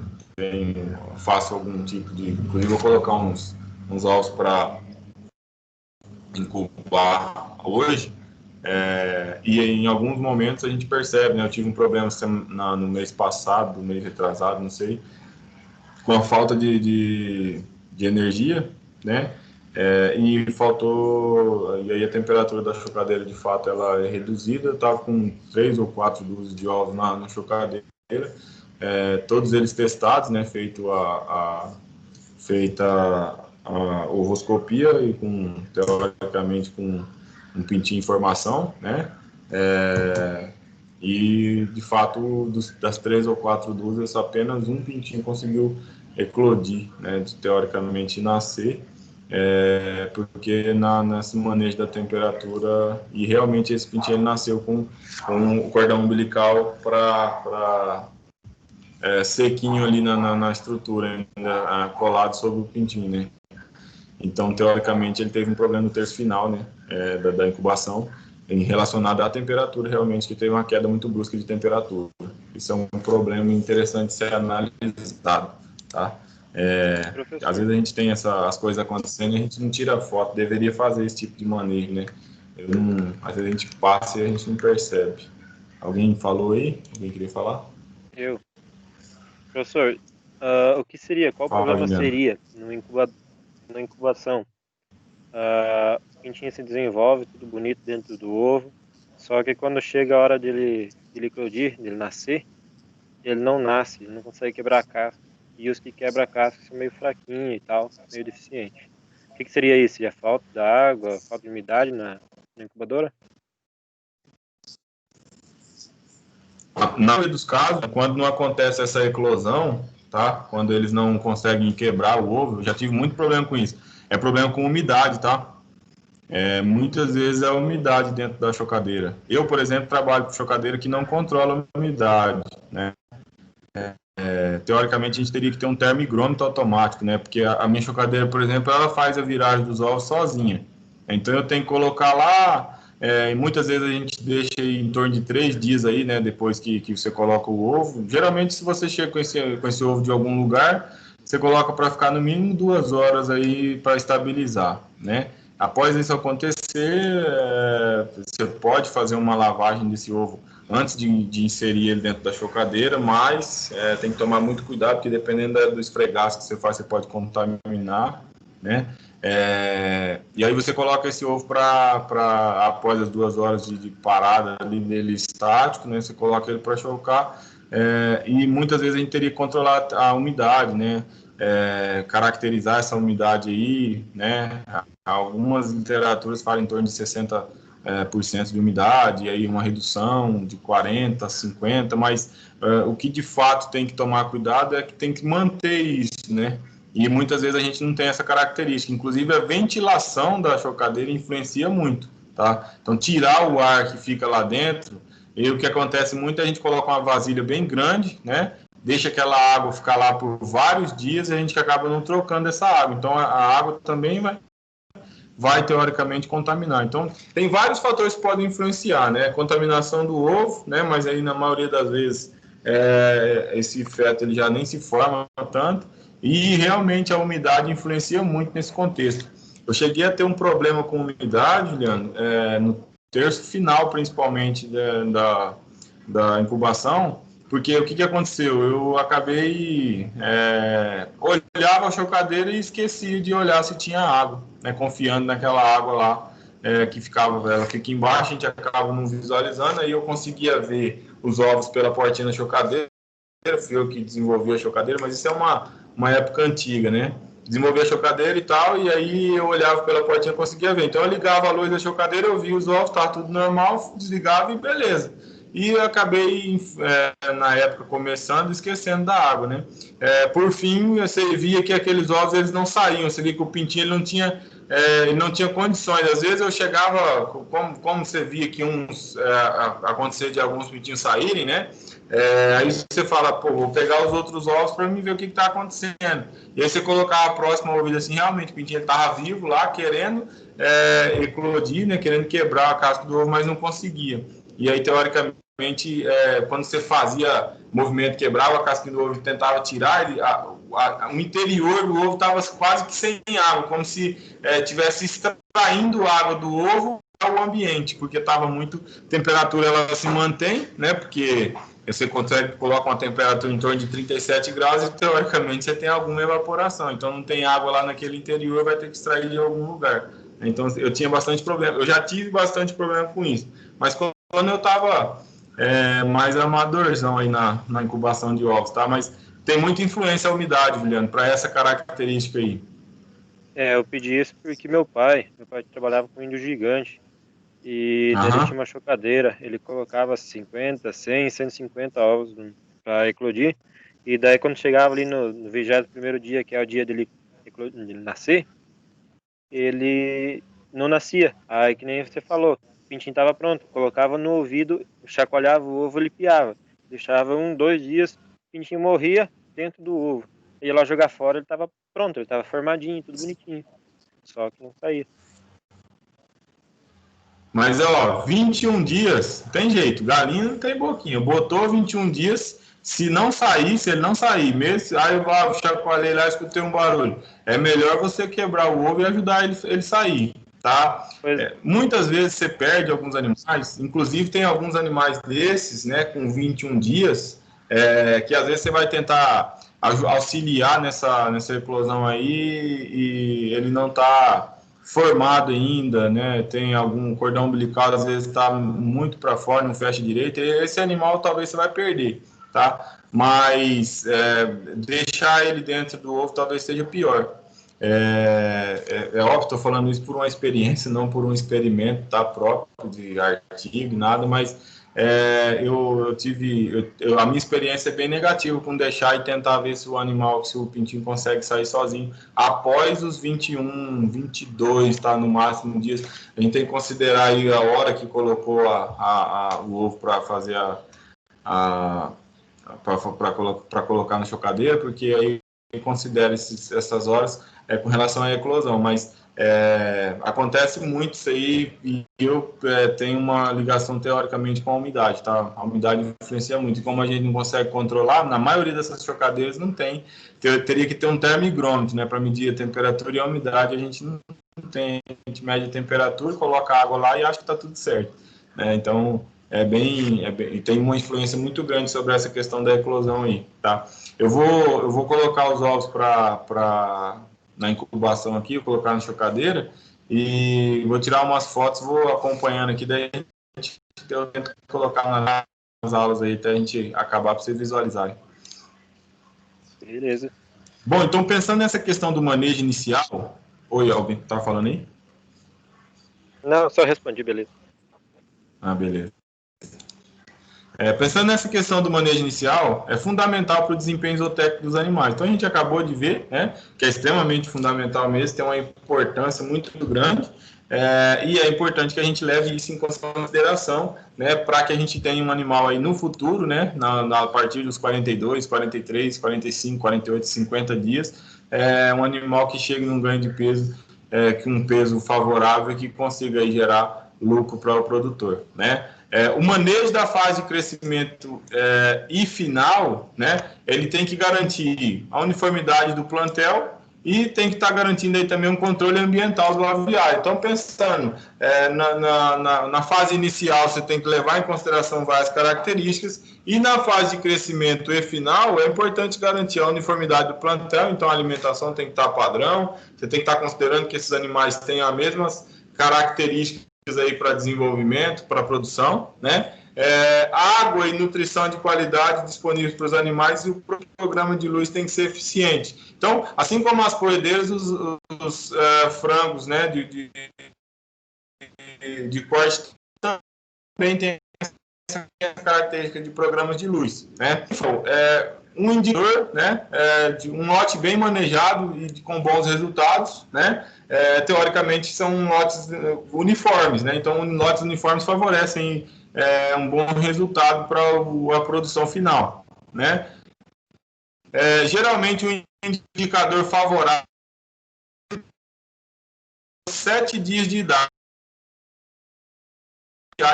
faço algum tipo de... Inclusive, vou colocar uns ovos para incubar hoje, e em alguns momentos a gente percebe, né, eu tive um problema no mês passado, no mês retrasado, não sei, com a falta de energia, né, e faltou, e aí a temperatura da chocadeira, de fato, ela é reduzida. Eu estava com 3 ou 4 dúzias de ovos na chocadeira, todos eles testados, né, feita a ovoscopia e teoricamente com um pintinho em formação, né, e de fato das 3 ou 4 dúzias, apenas um pintinho conseguiu eclodir, né, teoricamente nascer, porque nesse manejo da temperatura, e realmente esse pintinho ele nasceu com o cordão umbilical sequinho ali na estrutura, ainda colado sobre o pintinho, né? Então, teoricamente, ele teve um problema no terço final, né, da incubação, relacionado à temperatura, realmente, que teve uma queda muito brusca de temperatura. Isso é um problema interessante de ser analisado, tá? Às vezes a gente tem as coisas acontecendo e a gente não tira foto, deveria fazer esse tipo de manejo, né? Às vezes a gente passa e a gente não percebe. Alguém falou aí? Alguém queria falar? Eu. Professor, o que seria, qual problema seria na incubação? O pintinho se desenvolve, tudo bonito dentro do ovo, só que quando chega a hora dele eclodir, dele nascer, ele não nasce, ele não consegue quebrar a casca. E os que quebram a casca são meio fraquinhos e tal, meio deficientes. O que seria isso? Seria falta da água, falta de umidade na incubadora? Na maioria dos casos, quando não acontece essa eclosão, tá? Quando eles não conseguem quebrar o ovo, eu já tive muito problema com isso. É problema com umidade, tá? Muitas vezes é a umidade dentro da chocadeira. Eu, por exemplo, trabalho com chocadeira que não controla a umidade, né? Teoricamente, a gente teria que ter um termigrômetro automático, né? Porque a minha chocadeira, por exemplo, ela faz a viragem dos ovos sozinha. Então, eu tenho que colocar lá, e muitas vezes a gente deixa em torno de 3 dias aí, né? Depois que você coloca o ovo. Geralmente, se você chega com esse ovo de algum lugar, você coloca para ficar no mínimo 2 horas aí para estabilizar, né? Após isso acontecer, você pode fazer uma lavagem desse ovo antes de inserir ele dentro da chocadeira, mas tem que tomar muito cuidado, porque dependendo do esfregaço que você faz, você pode contaminar, né? E aí você coloca esse ovo após as 2 horas de parada ali dele estático, né? Você coloca ele para chocar, e muitas vezes a gente teria que controlar a umidade, né? Caracterizar essa umidade aí, né? Algumas literaturas falam em torno de 60% de umidade, e aí uma redução de 40%, 50%, mas o que de fato tem que tomar cuidado é que tem que manter isso, né? E muitas vezes a gente não tem essa característica, inclusive a ventilação da chocadeira influencia muito, tá? Então, tirar o ar que fica lá dentro, e o que acontece muito é a gente coloca uma vasilha bem grande, né? Deixa aquela água ficar lá por vários dias e a gente acaba não trocando essa água. Então, a água também vai teoricamente contaminar. Então, tem vários fatores que podem influenciar, né? Contaminação do ovo, né? Mas aí, na maioria das vezes, esse feto ele já nem se forma tanto. E, realmente, a umidade influencia muito nesse contexto. Eu cheguei a ter um problema com umidade, Juliano, no terço final, principalmente, da incubação, porque o que aconteceu? Eu acabei, olhava a chocadeira e esqueci de olhar se tinha água, né, confiando naquela água lá, que ela fica embaixo, a gente acaba não visualizando, aí eu conseguia ver os ovos pela portinha da chocadeira, fui eu que desenvolvi a chocadeira, mas isso é uma época antiga, né? Desenvolvi a chocadeira e tal, e aí eu olhava pela portinha e conseguia ver. Então eu ligava a luz da chocadeira, eu via os ovos, estava tudo normal, desligava e beleza. E eu acabei, na época, começando, esquecendo da água, né? Por fim, você via que aqueles ovos, eles não saíam, você via que o pintinho ele não tinha condições. Às vezes eu chegava, como você via que acontecer de alguns pintinhos saírem, né? Aí você fala, pô, vou pegar os outros ovos para mim ver o que está acontecendo. E aí você colocava a próxima ovelha assim, realmente o pintinho estava vivo lá, querendo eclodir, né? Querendo quebrar a casca do ovo, mas não conseguia. E aí, teoricamente, quando você fazia movimento, quebrava a casquinha do ovo e tentava tirar, o interior do ovo estava quase que sem água, como se estivesse extraindo água do ovo ao ambiente, porque estava muito... A temperatura ela se mantém, né? Porque você coloca uma temperatura em torno de 37 graus e, teoricamente, você tem alguma evaporação. Então, não tem água lá naquele interior, vai ter que extrair de algum lugar. Então, eu tinha bastante problema. Eu já tive bastante problema com isso. Mas quando eu estava mais amadorzão aí na incubação de ovos, tá? Mas tem muita influência a umidade, Juliano, para essa característica aí. Eu pedi isso porque meu pai trabalhava com índio gigante e ele tinha uma chocadeira, ele colocava 50, 100, 150 ovos para eclodir, e daí quando chegava ali no 21º dia, que é o dia dele nascer, ele não nascia. Aí, que nem você falou, o pintinho estava pronto, colocava no ouvido, chacoalhava o ovo, ele piava. Deixava 2 dias, o pintinho morria dentro do ovo. Ia lá jogar fora, ele estava pronto, ele estava formadinho, tudo bonitinho. Só que não saía. Mas, 21 dias, tem jeito, galinha não tem boquinha. Botou 21 dias, se ele não sair, mesmo, aí eu chacoalhei lá, escutei um barulho. É melhor você quebrar o ovo e ajudar ele sair, tá? Muitas vezes você perde alguns animais, inclusive tem alguns animais desses, né, com 21 dias, que às vezes você vai tentar auxiliar nessa eclosão aí e ele não está formado ainda, né? Tem algum cordão umbilical, às vezes está muito para fora, não fecha direito, e esse animal talvez você vai perder, tá? Mas deixar ele dentro do ovo talvez seja pior. Óbvio, estou falando isso por uma experiência, não por um experimento, tá, próprio de artigo, nada, mas a minha experiência é bem negativa com deixar e tentar ver se o pintinho consegue sair sozinho após os 21, 22, tá, no máximo dias. A gente tem que considerar aí a hora que colocou o ovo para fazer para colocar na chocadeira, porque aí considera essas horas com relação à eclosão, mas acontece muito isso aí, e eu tenho uma ligação teoricamente com a umidade, tá? A umidade influencia muito, e como a gente não consegue controlar, na maioria dessas chocadeiras não tem, teria que ter um termigrômetro, né, para medir a temperatura e a umidade. A gente não tem, a gente mede a temperatura, coloca a água lá e acha que está tudo certo, né? Então tem uma influência muito grande sobre essa questão da eclosão aí, tá? Eu vou colocar os ovos na incubação aqui, vou colocar na chocadeira e vou tirar umas fotos, vou acompanhando aqui, daí eu tento colocar nas aulas aí até a gente acabar para vocês visualizarem. Beleza. Bom, então pensando nessa questão do manejo inicial... Oi, Alvin, tá falando aí? Não, só respondi, beleza. Ah, beleza. Pensando nessa questão do manejo inicial, é fundamental para o desempenho zootécnico dos animais. Então, a gente acabou de ver, né, que é extremamente fundamental mesmo, tem uma importância muito grande, e é importante que a gente leve isso em consideração, né, para que a gente tenha um animal aí no futuro, né, a partir dos 42, 43, 45, 48, 50 dias, um animal que chegue num ganho de peso, com um peso favorável e que consiga aí gerar lucro para o produtor, né? O manejo da fase de crescimento e final, né, ele tem que garantir a uniformidade do plantel e tem que estar garantindo aí também um controle ambiental do aviário. Então, pensando na fase inicial, você tem que levar em consideração várias características, e na fase de crescimento e final, é importante garantir a uniformidade do plantel. Então, a alimentação tem que estar padrão, você tem que estar considerando que esses animais têm as mesmas características aí para desenvolvimento, para produção, né? Água e nutrição de qualidade disponíveis para os animais, e o programa de luz tem que ser eficiente. Então, assim como as poedeiras, os frangos, né, de corte também tem essa característica de programas de luz, né? Um indicador, né, de um lote bem manejado e com bons resultados, né? Teoricamente são lotes uniformes, né? Então, lotes uniformes favorecem um bom resultado para a produção final, né? Geralmente, um indicador favorável 7 dias de idade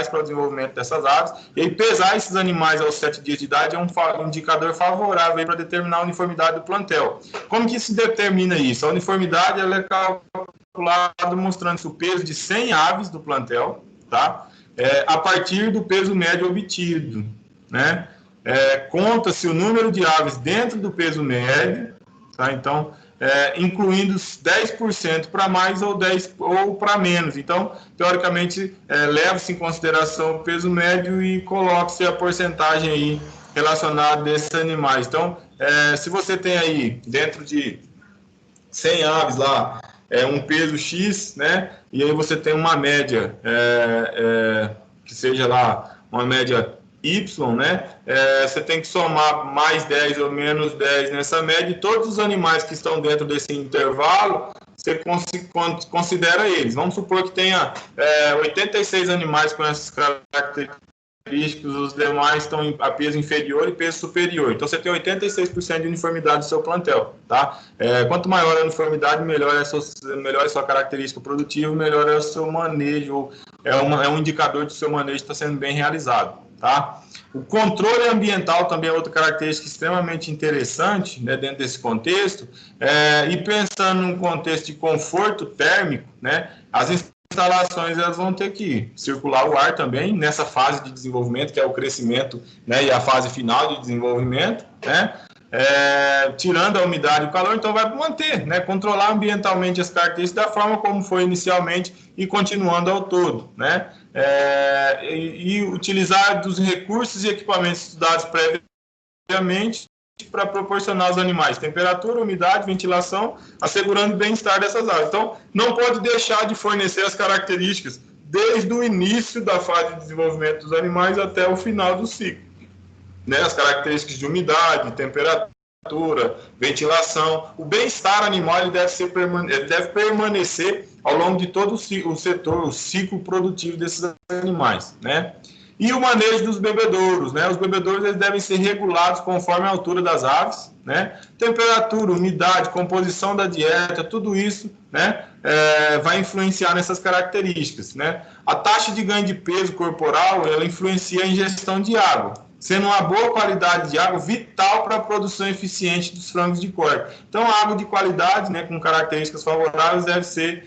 para o desenvolvimento dessas aves, e aí pesar esses animais aos 7 dias de idade é um indicador favorável para determinar a uniformidade do plantel. Como que se determina isso? A uniformidade ela é calculada mostrando o peso de 100 aves do plantel, tá? A partir do peso médio obtido, né? Conta-se o número de aves dentro do peso médio, tá? Então, incluindo 10% para mais ou 10% ou para menos. Então, teoricamente, leva-se em consideração o peso médio e coloca-se a porcentagem aí relacionada a desses animais. Então, se você tem aí dentro de 100 aves lá, um peso X, né? E aí você tem uma média que seja lá uma média Y, né? Você tem que somar mais 10 ou menos 10 nessa média, e todos os animais que estão dentro desse intervalo, você considera eles. Vamos supor que tenha 86 animais com essas características, os demais estão a peso inferior e peso superior. Então, você tem 86% de uniformidade do seu plantel, tá? Quanto maior a uniformidade, melhor é a sua característica produtiva, melhor é o seu manejo, é um indicador de que o seu manejo está sendo bem realizado, tá? O controle ambiental também é outra característica extremamente interessante, né, dentro desse contexto, e pensando num contexto de conforto térmico, né, as instalações elas vão ter que circular o ar também nessa fase de desenvolvimento, que é o crescimento, né, e a fase final de desenvolvimento, né, tirando a umidade e o calor. Então vai manter, né, controlar ambientalmente as características da forma como foi inicialmente e continuando ao todo, né, e utilizar dos recursos e equipamentos estudados previamente para proporcionar aos animais temperatura, umidade, ventilação, assegurando o bem-estar dessas aves. Então, não pode deixar de fornecer as características desde o início da fase de desenvolvimento dos animais até o final do ciclo. Né? As características de umidade, temperatura, ventilação, o bem-estar animal ele deve permanecer ao longo de todo o ciclo produtivo desses animais, né? E o manejo dos bebedouros, né? Os bebedouros eles devem ser regulados conforme a altura das aves, né? Temperatura, umidade, composição da dieta, tudo isso, né? Vai influenciar nessas características, né? A taxa de ganho de peso corporal, ela influencia a ingestão de água, sendo uma boa qualidade de água vital para a produção eficiente dos frangos de corte. Então, a água de qualidade, né, com características favoráveis, deve ser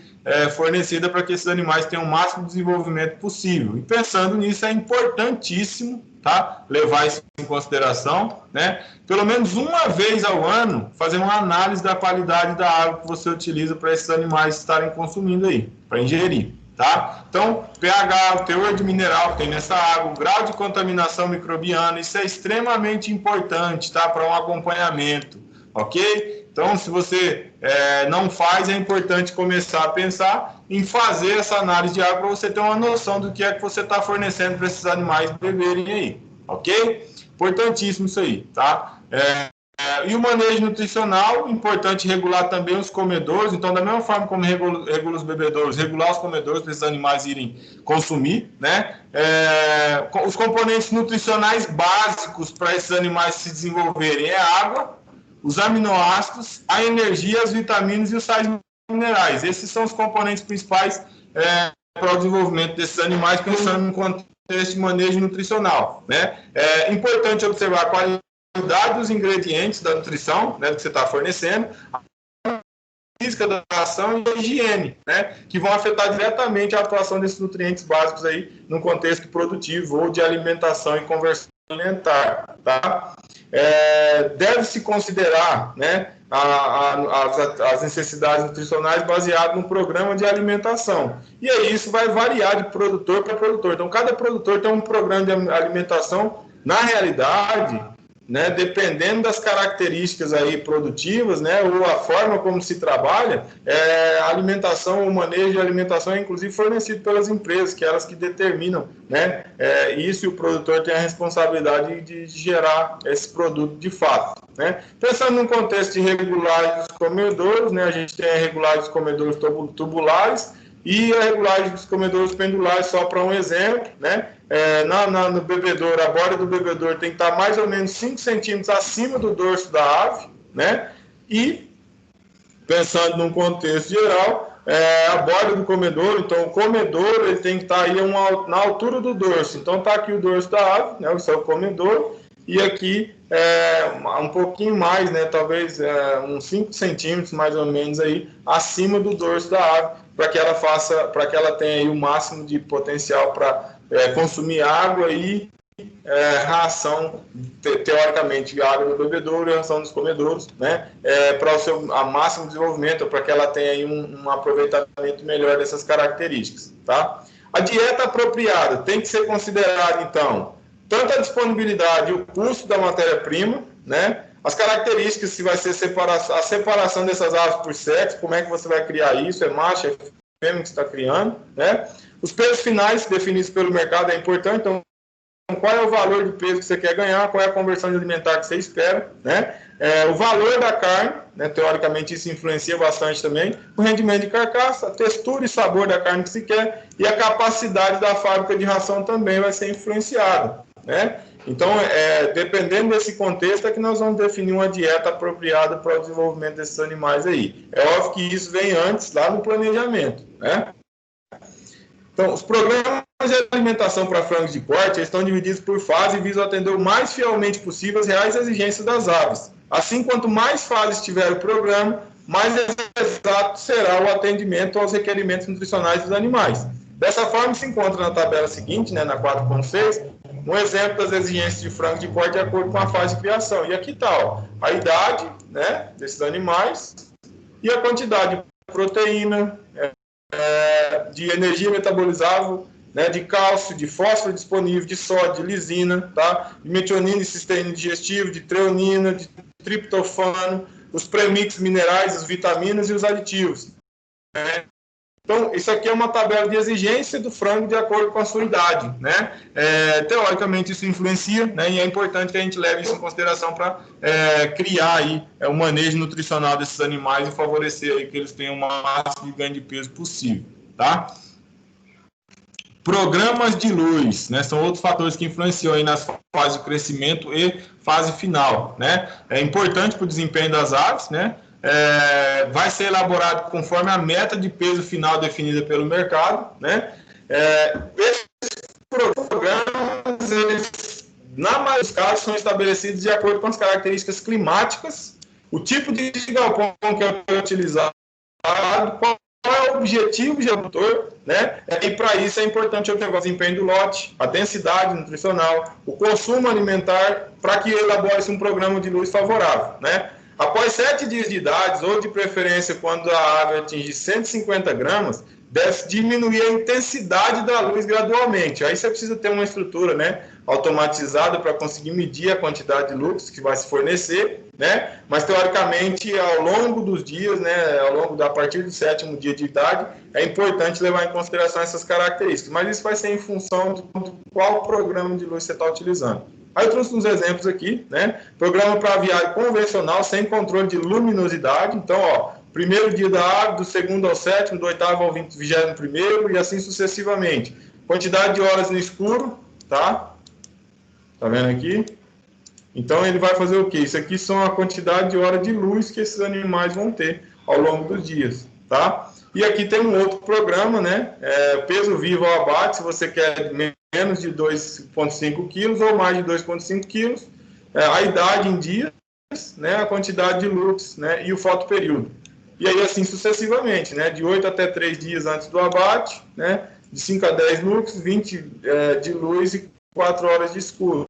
fornecida para que esses animais tenham o máximo desenvolvimento possível. E pensando nisso, é importantíssimo, tá, levar isso em consideração, né, pelo menos uma vez ao ano, fazer uma análise da qualidade da água que você utiliza para esses animais estarem consumindo aí, para ingerir. Tá? Então, pH, o teor de mineral que tem nessa água, o grau de contaminação microbiana, isso é extremamente importante, tá? Para um acompanhamento, ok? Então, se você não faz, é importante começar a pensar em fazer essa análise de água para você ter uma noção do que é que você está fornecendo para esses animais beberem aí, ok? Importantíssimo isso aí, tá? E o manejo nutricional, importante regular também os comedouros. Então, da mesma forma como regula os bebedouros, regular os comedouros para esses animais irem consumir, né? Os componentes nutricionais básicos para esses animais se desenvolverem é a água, os aminoácidos, a energia, as vitaminas e os sais minerais. Esses são os componentes principais para o desenvolvimento desses animais, pensando no contexto de manejo nutricional, né? É importante observar a qualidade dos ingredientes da nutrição, né, que você está fornecendo, a física da ação e a higiene, né, que vão afetar diretamente a atuação desses nutrientes básicos aí no contexto produtivo ou de alimentação e conversão alimentar, tá? Deve-se considerar, né, as necessidades nutricionais baseado no programa de alimentação. E aí isso vai variar de produtor para produtor. Então, cada produtor tem um programa de alimentação, na realidade, né, dependendo das características aí produtivas, né, ou a forma como se trabalha, a alimentação, o manejo de alimentação é inclusive fornecido pelas empresas, que elas que determinam, né, isso, e o produtor tem a responsabilidade de gerar esse produto de fato, né. Pensando no contexto de regulagem dos comedouros, né, a gente tem a regulagem dos comedouros tubulares e a regulagem dos comedouros pendulares, só para um exemplo, né. No bebedouro, a borda do bebedouro tem que estar mais ou menos 5 centímetros acima do dorso da ave, né? E, pensando num contexto geral, a borda do comedouro, então o comedouro ele tem que estar aí na altura do dorso. Então está aqui o dorso da ave, né? Isso é o comedouro, e aqui um pouquinho mais, né? Talvez uns 5 centímetros mais ou menos aí acima do dorso da ave, para que ela tenha aí o máximo de potencial para consumir água e ração, teoricamente, água no bebedouro e ração nos comedouros, né, para o seu máximo desenvolvimento, para que ela tenha aí um aproveitamento melhor dessas características, tá? A dieta apropriada tem que ser considerada, então, tanto a disponibilidade e o custo da matéria-prima, né, as características, se vai ser a separação dessas aves por sexo, como é que você vai criar isso, é macho, é fêmea que você está criando, né? Os pesos finais definidos pelo mercado é importante, então qual é o valor de peso que você quer ganhar, qual é a conversão alimentar que você espera, né? O valor da carne, né? Teoricamente isso influencia bastante também, o rendimento de carcaça, a textura e sabor da carne que se quer, e a capacidade da fábrica de ração também vai ser influenciada, né? Então, dependendo desse contexto, é que nós vamos definir uma dieta apropriada para o desenvolvimento desses animais aí. É óbvio que isso vem antes, lá no planejamento, né? Então, os programas de alimentação para frangos de corte estão divididos por fase e visam atender o mais fielmente possível as reais exigências das aves. Assim, quanto mais fases tiver o programa, mais exato será o atendimento aos requerimentos nutricionais dos animais. Dessa forma, se encontra na tabela seguinte, né, na 4.6, um exemplo das exigências de frango de corte de acordo com a fase de criação. E aqui está, ó, a idade, né, desses animais e a quantidade de proteína, de energia metabolizável, né, de cálcio, de fósforo disponível, de sódio, de lisina, tá? De metionina e cisteína digestivo, de treonina, de triptofano, os premix minerais, as vitaminas e os aditivos, né? Então, isso aqui é uma tabela de exigência do frango de acordo com a sua idade, né? Teoricamente, isso influencia, né? E é importante que a gente leve isso em consideração para criar aí o manejo nutricional desses animais e favorecer aí que eles tenham o máximo de ganho de peso possível, tá? Programas de luz, né? São outros fatores que influenciam aí nas fases de crescimento e fase final, né? É importante para o desempenho das aves, né? Vai ser elaborado conforme a meta de peso final definida pelo mercado, né? Esses programas, eles, na maioria dos casos, são estabelecidos de acordo com as características climáticas, o tipo de galpão que é utilizado, qual é o objetivo de agricultor, né? E para isso é importante observar o desempenho do lote, a densidade nutricional, o consumo alimentar, para que elabore-se um programa de luz favorável, né? Após 7 dias de idade, ou de preferência quando a ave atinge 150 gramas, deve diminuir a intensidade da luz gradualmente. Aí você precisa ter uma estrutura, né, automatizada para conseguir medir a quantidade de luz que vai se fornecer, né? Mas teoricamente, ao longo dos dias, né, a partir do 7º dia de idade, é importante levar em consideração essas características. Mas isso vai ser em função de qual programa de luz você está utilizando. Aí eu trouxe uns exemplos aqui, né? Programa para aviário convencional, sem controle de luminosidade. Então, ó, primeiro dia da ave, do 2º ao 7º, do 8º ao 21º, e assim sucessivamente. Quantidade de horas no escuro, tá? Tá vendo aqui? Então, ele vai fazer o quê? Isso aqui são a quantidade de hora de luz que esses animais vão ter ao longo dos dias, tá? E aqui tem um outro programa, né? Peso vivo ao abate, se você quer menos de 2,5 quilos ou mais de 2,5 quilos, a idade em dias, né? A quantidade de lux, né? E o fotoperíodo. E aí, assim sucessivamente, né? De 8 até 3 dias antes do abate, né? De 5 a 10 lux, 20 de luz e 4 horas de escuro.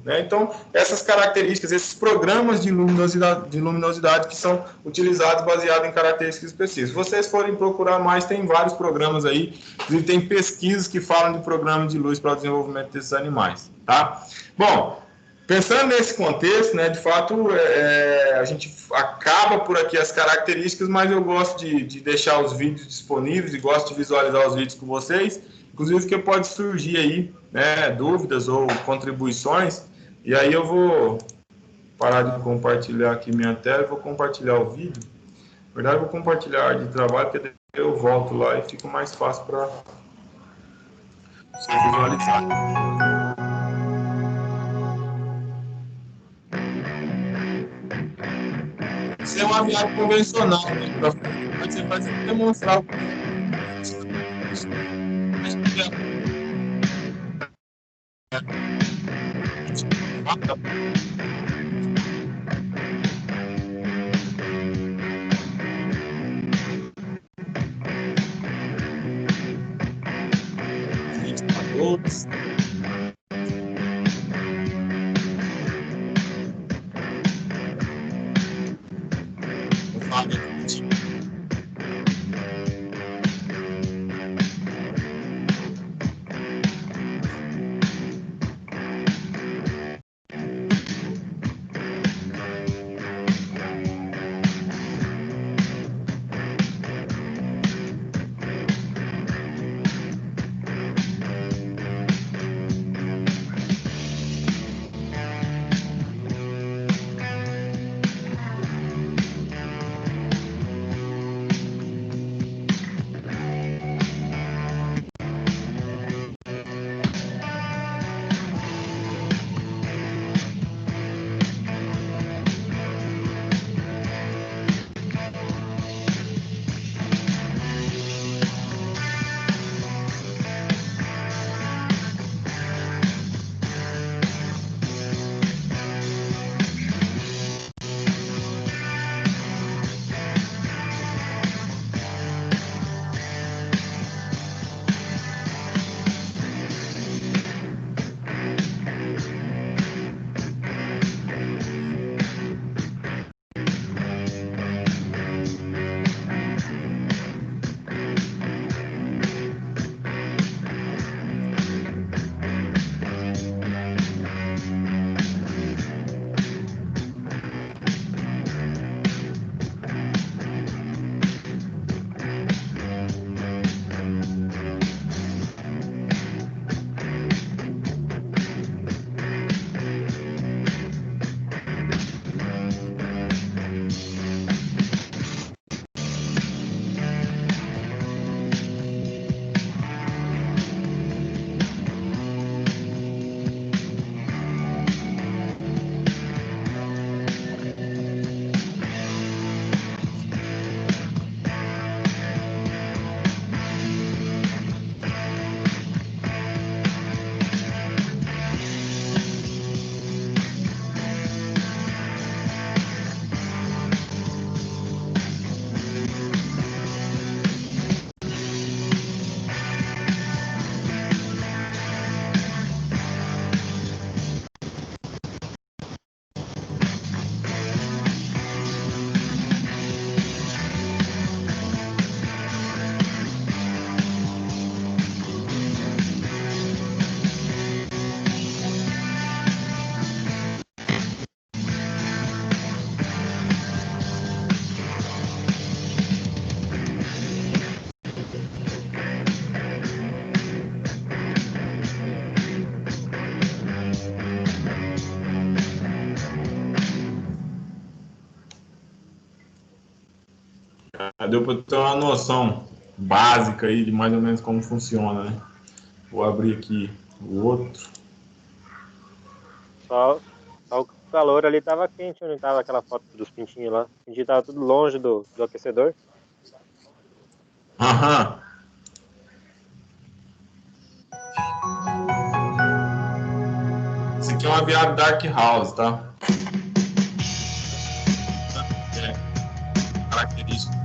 Né? Então, essas características, esses programas de luminosidade que são utilizados baseados em características específicas. Se vocês forem procurar mais, tem vários programas aí, inclusive tem pesquisas que falam de programa de luz para o desenvolvimento desses animais. Tá? Bom, pensando nesse contexto, né, de fato, a gente acaba por aqui as características, mas eu gosto de deixar os vídeos disponíveis e gosto de visualizar os vídeos com vocês, inclusive que pode surgir aí, né, dúvidas ou contribuições, e aí eu vou parar de compartilhar aqui minha tela e vou compartilhar o vídeo. Na verdade, eu vou compartilhar a área de trabalho, porque daí eu volto lá e fica mais fácil para você visualizar. Isso é um aviário convencional, né? Mas você vai demonstrar o todos. deu para ter uma noção básica aí de mais ou menos como funciona, né? Vou abrir aqui o outro. Só o calor ali tava quente, não tava aquela foto dos pintinhos lá. O pintinho tava tudo longe do aquecedor. Aham. Esse aqui é um aviário Dark House, tá? Característica.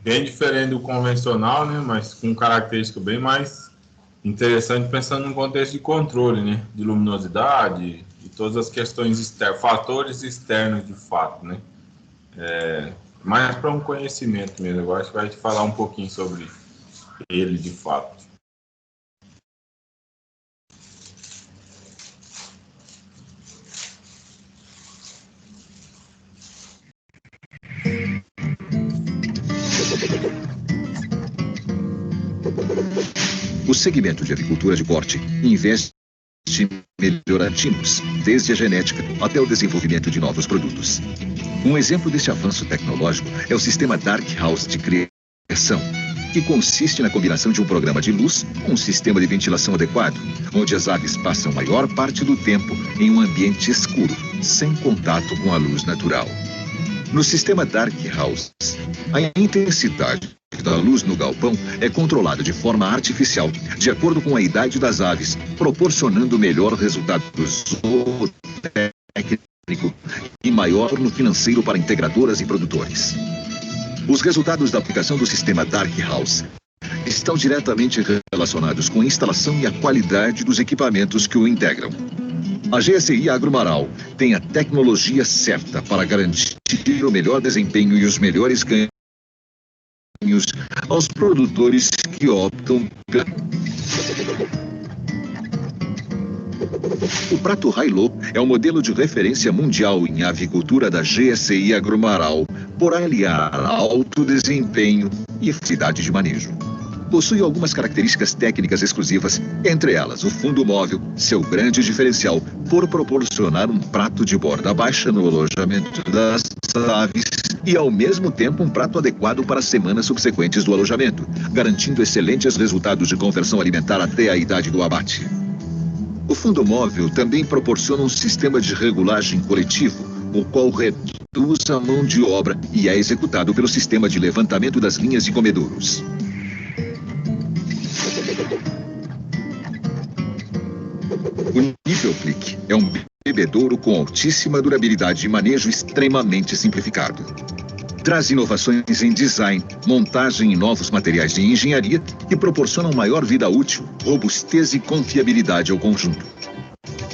Bem diferente do convencional, né? Mas com característica bem mais interessante, pensando no contexto de controle, né? De luminosidade e todas as questões externas, fatores externos de fato, né? mais para um conhecimento mesmo. Eu acho que vai te falar um pouquinho sobre ele de fato. O segmento de avicultura de corte investe em melhorativos, desde a genética até o desenvolvimento de novos produtos. Um exemplo deste avanço tecnológico é o sistema Dark House de criação, que consiste na combinação de um programa de luz com um sistema de ventilação adequado, onde as aves passam a maior parte do tempo em um ambiente escuro, sem contato com a luz natural. No sistema Dark House, a intensidade da luz no galpão é controlada de forma artificial, de acordo com a idade das aves, proporcionando melhor resultado técnico e maior no financeiro para integradoras e produtores. Os resultados da aplicação do sistema Dark House estão diretamente relacionados com a instalação e a qualidade dos equipamentos que o integram. A GSI Agromaral tem a tecnologia certa para garantir o melhor desempenho e os melhores ganhos aos produtores que optam pela... O prato High-Low é o modelo de referência mundial em avicultura da GSI Agromaral por aliar alto desempenho e eficiência de manejo. Possui algumas características técnicas exclusivas, entre elas o fundo móvel, seu grande diferencial por proporcionar um prato de borda baixa no alojamento das aves e, ao mesmo tempo, um prato adequado para as semanas subsequentes do alojamento, garantindo excelentes resultados de conversão alimentar até a idade do abate. O fundo móvel também proporciona um sistema de regulagem coletivo, o qual reduz a mão de obra e é executado pelo sistema de levantamento das linhas de comedouros. O NippleClick é um bebedouro com altíssima durabilidade e manejo extremamente simplificado. Traz inovações em design, montagem e novos materiais de engenharia que proporcionam maior vida útil, robustez e confiabilidade ao conjunto.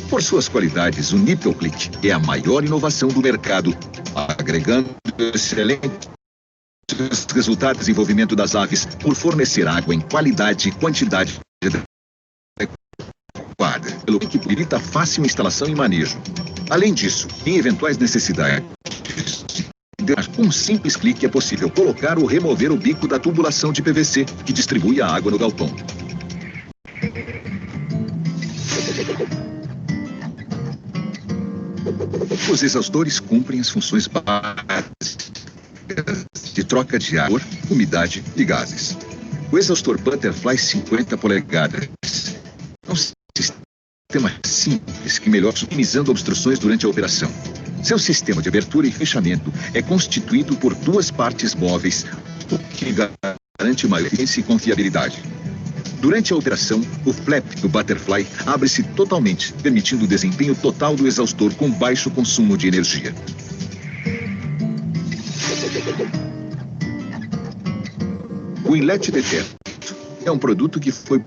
Por suas qualidades, o NippleClick é a maior inovação do mercado, agregando excelentes resultados de desenvolvimento das aves por fornecer água em qualidade e quantidade adequada, pelo que possibilita fácil instalação e manejo. Além disso, em eventuais necessidades, com um simples clique é possível colocar ou remover o bico da tubulação de PVC que distribui a água no galpão. Os exaustores cumprem as funções básicas de troca de água, umidade e gases. O exaustor Butterfly 50 polegadas é um sistema simples que melhora minimizando obstruções durante a operação. Seu sistema de abertura e fechamento é constituído por duas partes móveis, o que garante maior eficiência e confiabilidade. Durante a operação, o flap do Butterfly abre-se totalmente, permitindo o desempenho total do exaustor com baixo consumo de energia. O inlet deterto é um produto que foi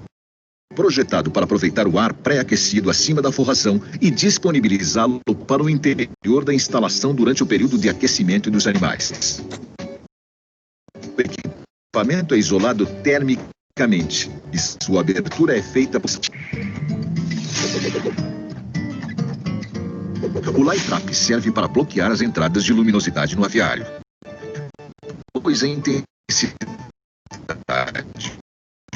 projetado para aproveitar o ar pré-aquecido acima da forração e disponibilizá-lo para o interior da instalação durante o período de aquecimento dos animais. O equipamento é isolado termicamente e sua abertura é feita por... O light trap serve para bloquear as entradas de luminosidade no aviário, pois a intensidade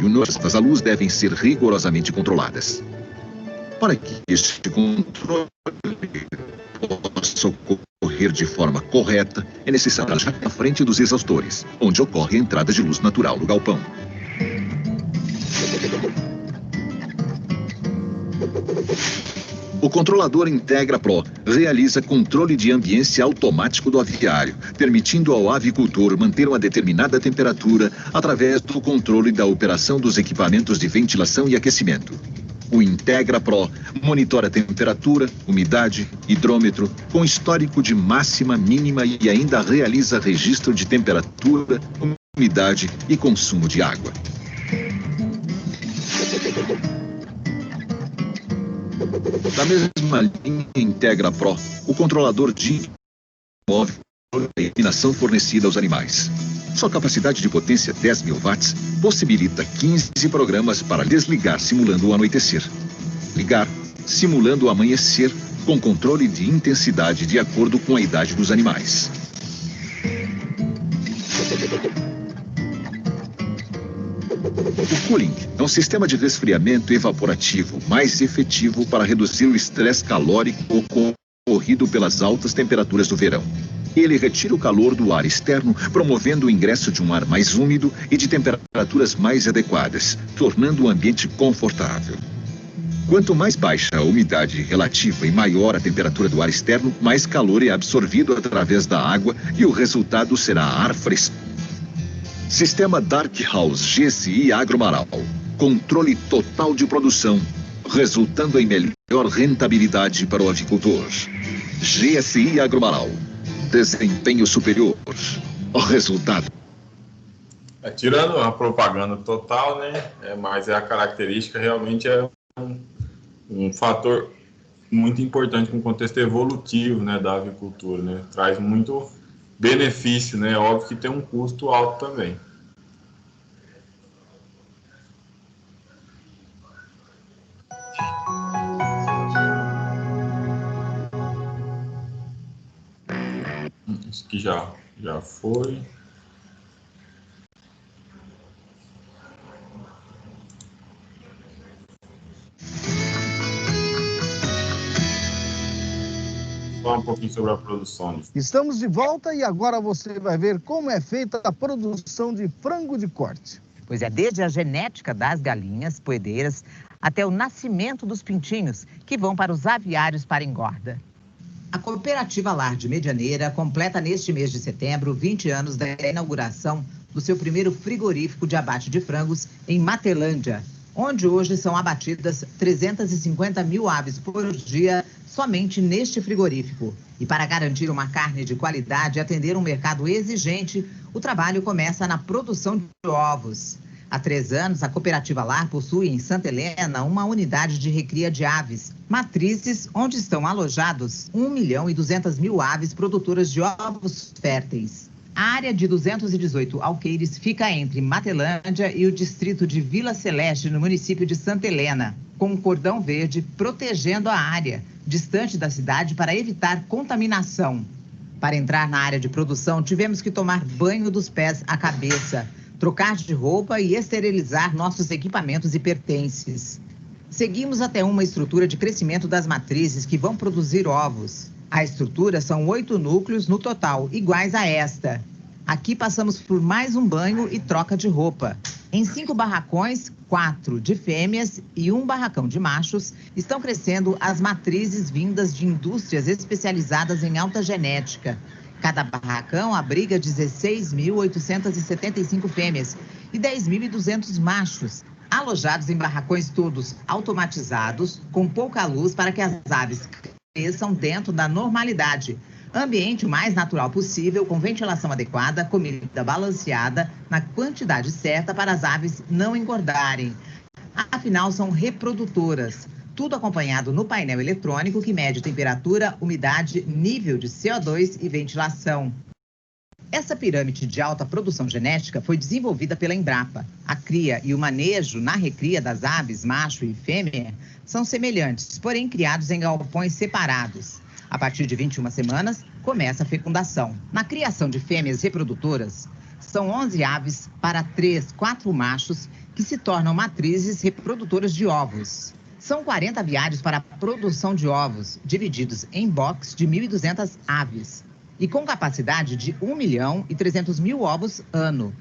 e o norte da luz devem ser rigorosamente controladas. Para que este controle possa ocorrer de forma correta, é necessário estar à frente dos exaustores, onde ocorre a entrada de luz natural no galpão. O controlador Integra Pro realiza controle de ambiência automático do aviário, permitindo ao avicultor manter uma determinada temperatura através do controle da operação dos equipamentos de ventilação e aquecimento. O Integra Pro monitora a temperatura, umidade, hidrômetro, com histórico de máxima, mínima e ainda realiza registro de temperatura, umidade e consumo de água. Da mesma linha Integra Pro, o controlador de móvel da iluminação fornecida aos animais. Sua capacidade de potência 10.000 watts possibilita 15 programas para desligar simulando o anoitecer, ligar simulando o amanhecer, com controle de intensidade de acordo com a idade dos animais. O cooling é um sistema de resfriamento evaporativo mais efetivo para reduzir o estresse calórico ocorrido pelas altas temperaturas do verão. Ele retira o calor do ar externo, promovendo o ingresso de um ar mais úmido e de temperaturas mais adequadas, tornando o ambiente confortável. Quanto mais baixa a umidade relativa e maior a temperatura do ar externo, mais calor é absorvido através da água e o resultado será ar fresco. Sistema Dark House GSI Agromaral. Controle total de produção, resultando em melhor rentabilidade para o avicultor. GSI Agromaral. Desempenho superior. O resultado. Tirando a propaganda total, né? Mas a característica realmente é um fator muito importante no contexto evolutivo, né, da avicultura, né? Traz muito benefício, né? Óbvio que tem um custo alto também. Isso aqui já foi. Falar um pouquinho sobre a produção. Estamos de volta e agora você vai ver como é feita a produção de frango de corte. Pois é, desde a genética das galinhas poedeiras até o nascimento dos pintinhos, que vão para os aviários para engorda. A Cooperativa Lar de Medianeira completa neste mês de setembro 20 anos da inauguração do seu primeiro frigorífico de abate de frangos em Matelândia, onde hoje são abatidas 350 mil aves por dia somente neste frigorífico. E para garantir uma carne de qualidade e atender um mercado exigente, o trabalho começa na produção de ovos. Há 3 anos, a Cooperativa Lar possui em Santa Helena uma unidade de recria de aves, matrizes, onde estão alojados 1.200.000 aves produtoras de ovos férteis. A área de 218 alqueires fica entre Matelândia e o distrito de Vila Celeste, no município de Santa Helena, com um cordão verde protegendo a área, distante da cidade para evitar contaminação. Para entrar na área de produção, tivemos que tomar banho dos pés à cabeça, trocar de roupa e esterilizar nossos equipamentos e pertences. Seguimos até uma estrutura de crescimento das matrizes que vão produzir ovos. A estrutura são 8 núcleos no total, iguais a esta. Aqui passamos por mais um banho e troca de roupa. Em 5 barracões, 4 de fêmeas e 1 barracão de machos, estão crescendo as matrizes vindas de indústrias especializadas em alta genética. Cada barracão abriga 16.875 fêmeas e 10.200 machos, alojados em barracões todos automatizados, com pouca luz para que as aves cresçam dentro da normalidade. Ambiente o mais natural possível, com ventilação adequada, comida balanceada, na quantidade certa para as aves não engordarem. Afinal, são reprodutoras. Tudo acompanhado no painel eletrônico que mede temperatura, umidade, nível de CO2 e ventilação. Essa pirâmide de alta produção genética foi desenvolvida pela Embrapa. A cria e o manejo na recria das aves, macho e fêmea, são semelhantes, porém criados em galpões separados. A partir de 21 semanas, começa a fecundação. Na criação de fêmeas reprodutoras, são 11 aves para 4 machos que se tornam matrizes reprodutoras de ovos. São 40 aviários para a produção de ovos, divididos em box de 1.200 aves, e com capacidade de 1.300.000 ovos ano.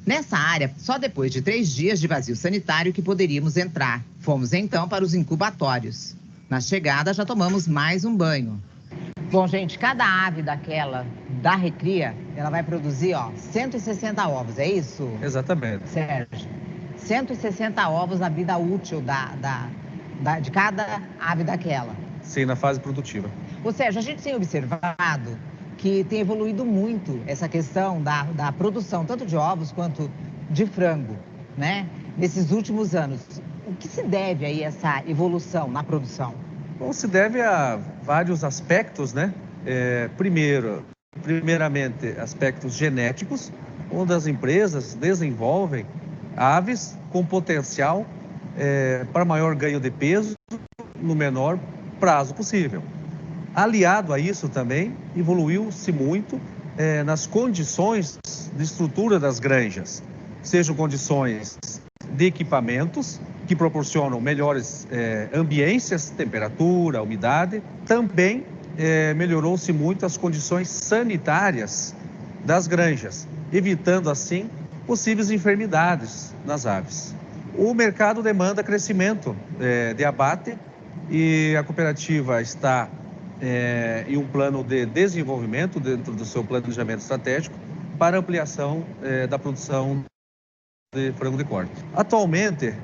Nessa área, só depois de 3 dias de vazio sanitário que poderíamos entrar. Fomos então para os incubatórios. Na chegada, já tomamos mais um banho. Bom, gente, cada ave daquela, da recria, ela vai produzir, 160 ovos, é isso? Exatamente. Sérgio, 160 ovos na vida útil de cada ave daquela. Sim, na fase produtiva. Ou seja, a gente tem observado que tem evoluído muito essa questão da produção, tanto de ovos quanto de frango, né? Nesses últimos anos. O que se deve aí a essa evolução na produção? Bom, se deve a vários aspectos, né? Primeiro, primeiramente, aspectos genéticos, onde as empresas desenvolvem aves com potencial para maior ganho de peso no menor prazo possível. Aliado a isso também, evoluiu-se muito nas condições de estrutura das granjas, sejam condições de equipamentos que proporcionam melhores ambiências, temperatura, umidade. Também melhorou-se muito as condições sanitárias das granjas, evitando assim possíveis enfermidades nas aves. O mercado demanda crescimento de abate e a cooperativa está em um plano de desenvolvimento dentro do seu planejamento estratégico para ampliação da produção de frango de corte. Atualmente,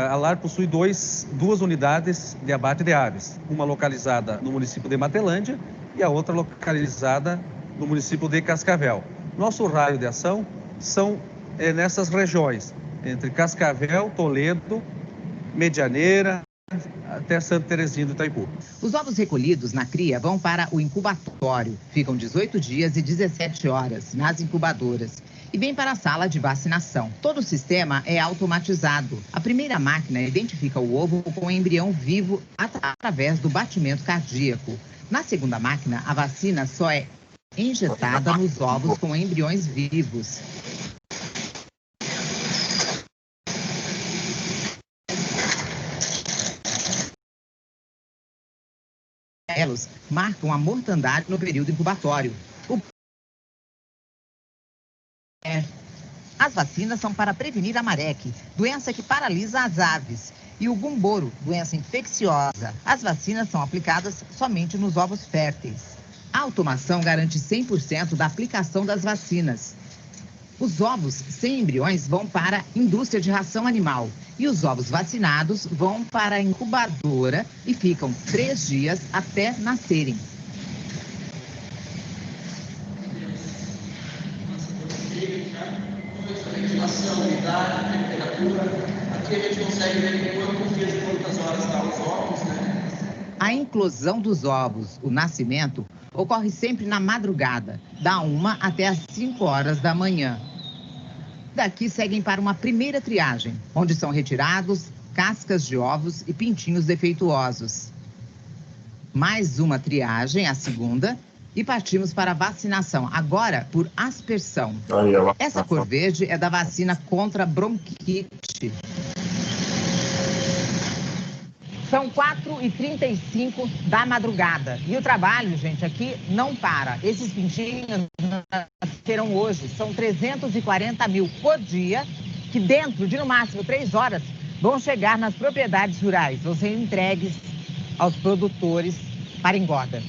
a LAR possui duas unidades de abate de aves, uma localizada no município de Matelândia e a outra localizada no município de Cascavel. Nosso raio de ação são nessas regiões, entre Cascavel, Toledo, Medianeira, até Santa Terezinha do Itaipu. Os ovos recolhidos na cria vão para o incubatório. Ficam 18 dias e 17 horas nas incubadoras e vêm para a sala de vacinação. Todo o sistema é automatizado. A primeira máquina identifica o ovo com o embrião vivo através do batimento cardíaco. Na segunda máquina, a vacina só é injetada nos ovos com embriões vivos. Elas marcam a mortandade no período incubatório. As vacinas são para prevenir a mareque, doença que paralisa as aves, e o gumboro, doença infecciosa. As vacinas são aplicadas somente nos ovos férteis. A automação garante 100% da aplicação das vacinas. Os ovos sem embriões vão para a indústria de ração animal e os ovos vacinados vão para a incubadora e ficam 3 dias até nascerem. Aqui a gente consegue ver quantos dias e quantas horas dá os ovos, né? A eclosão dos ovos, o nascimento, ocorre sempre na madrugada, da 1 até as 5 horas da manhã. Daqui seguem para uma primeira triagem, onde são retirados cascas de ovos e pintinhos defeituosos. Mais uma triagem, a segunda, e partimos para a vacinação, agora por aspersão. Essa cor verde é da vacina contra bronquite. São 4h35 da madrugada. E o trabalho, gente, aqui não para. Esses pintinhos nascerão hoje. São 340 mil por dia, que dentro de, no máximo, 3 horas, vão chegar nas propriedades rurais. Vão ser entregues aos produtores para engorda.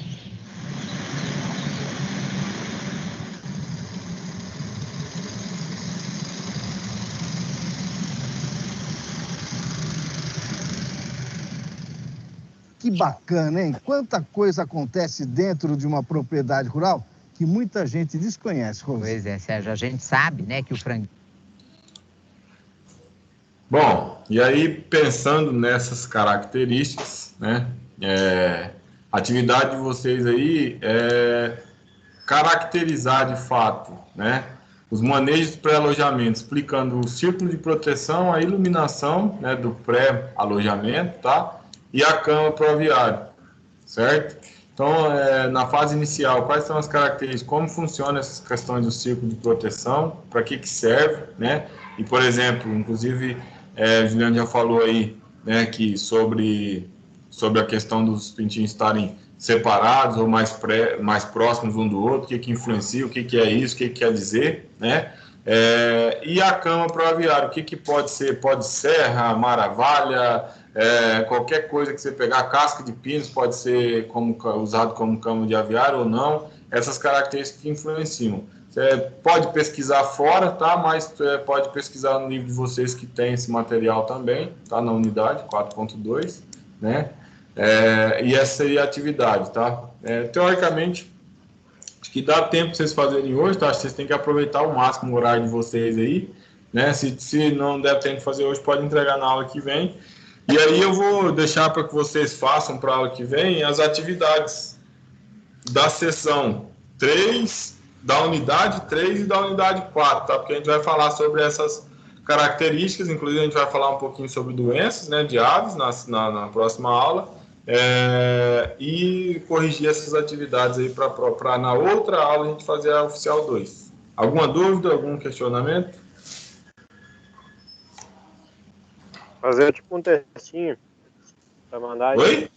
Que bacana, hein? Quanta coisa acontece dentro de uma propriedade rural que muita gente desconhece, Rose. Pois é, Sérgio, a gente sabe, né, que o frango... Bom, e aí pensando nessas características, né, a atividade de vocês aí é caracterizar de fato, né, os manejos pré-alojamento, explicando o círculo de proteção, a iluminação, né, do pré-alojamento, tá? E a cama para o aviário, certo? Então, na fase inicial, quais são as características, como funcionam essas questões do círculo de proteção, para que serve, né? E, por exemplo, inclusive, o Juliano já falou aí, né, que sobre a questão dos pintinhos estarem separados ou mais próximos um do outro, o que influencia, o que é isso, o que quer dizer, né? E a cama para o aviário, o que pode ser? Pode serra, maravalha, qualquer coisa que você pegar, casca de pinos pode ser usado como cama de aviário ou não, essas características que influenciam. Você pode pesquisar fora, tá? Mas pode pesquisar no livro de vocês que tem esse material também, tá? Na unidade 4.2, né? E essa seria a atividade, tá? Teoricamente, acho que dá tempo para vocês fazerem hoje, tá? Vocês têm que aproveitar ao máximo o horário de vocês aí, né? Se não der tempo de fazer hoje, pode entregar na aula que vem. E aí eu vou deixar para que vocês façam para a aula que vem as atividades da sessão 3, da unidade 3 e da unidade 4, tá? Porque a gente vai falar sobre essas características, inclusive a gente vai falar um pouquinho sobre doenças, né, de aves na próxima aula, e corrigir essas atividades aí para na outra aula a gente fazer a oficial 2. Alguma dúvida, algum questionamento? Fazer tipo um textinho para mandar aí. Oi?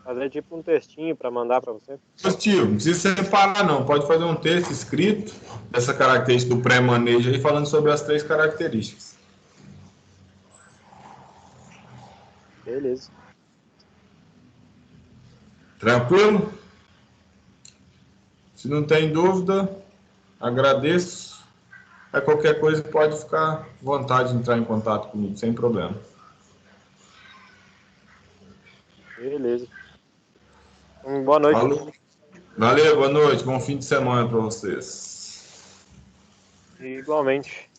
Fazer tipo um textinho para mandar para você. Positivo, não precisa separar não, pode fazer um texto escrito dessa característica do pré-manejo aí, falando sobre as 3 características. Beleza. Tranquilo? Se não tem dúvida, agradeço. Qualquer coisa pode ficar à vontade de entrar em contato comigo, sem problema. Beleza. Boa noite. Falou. Valeu, boa noite, bom fim de semana para vocês. Igualmente.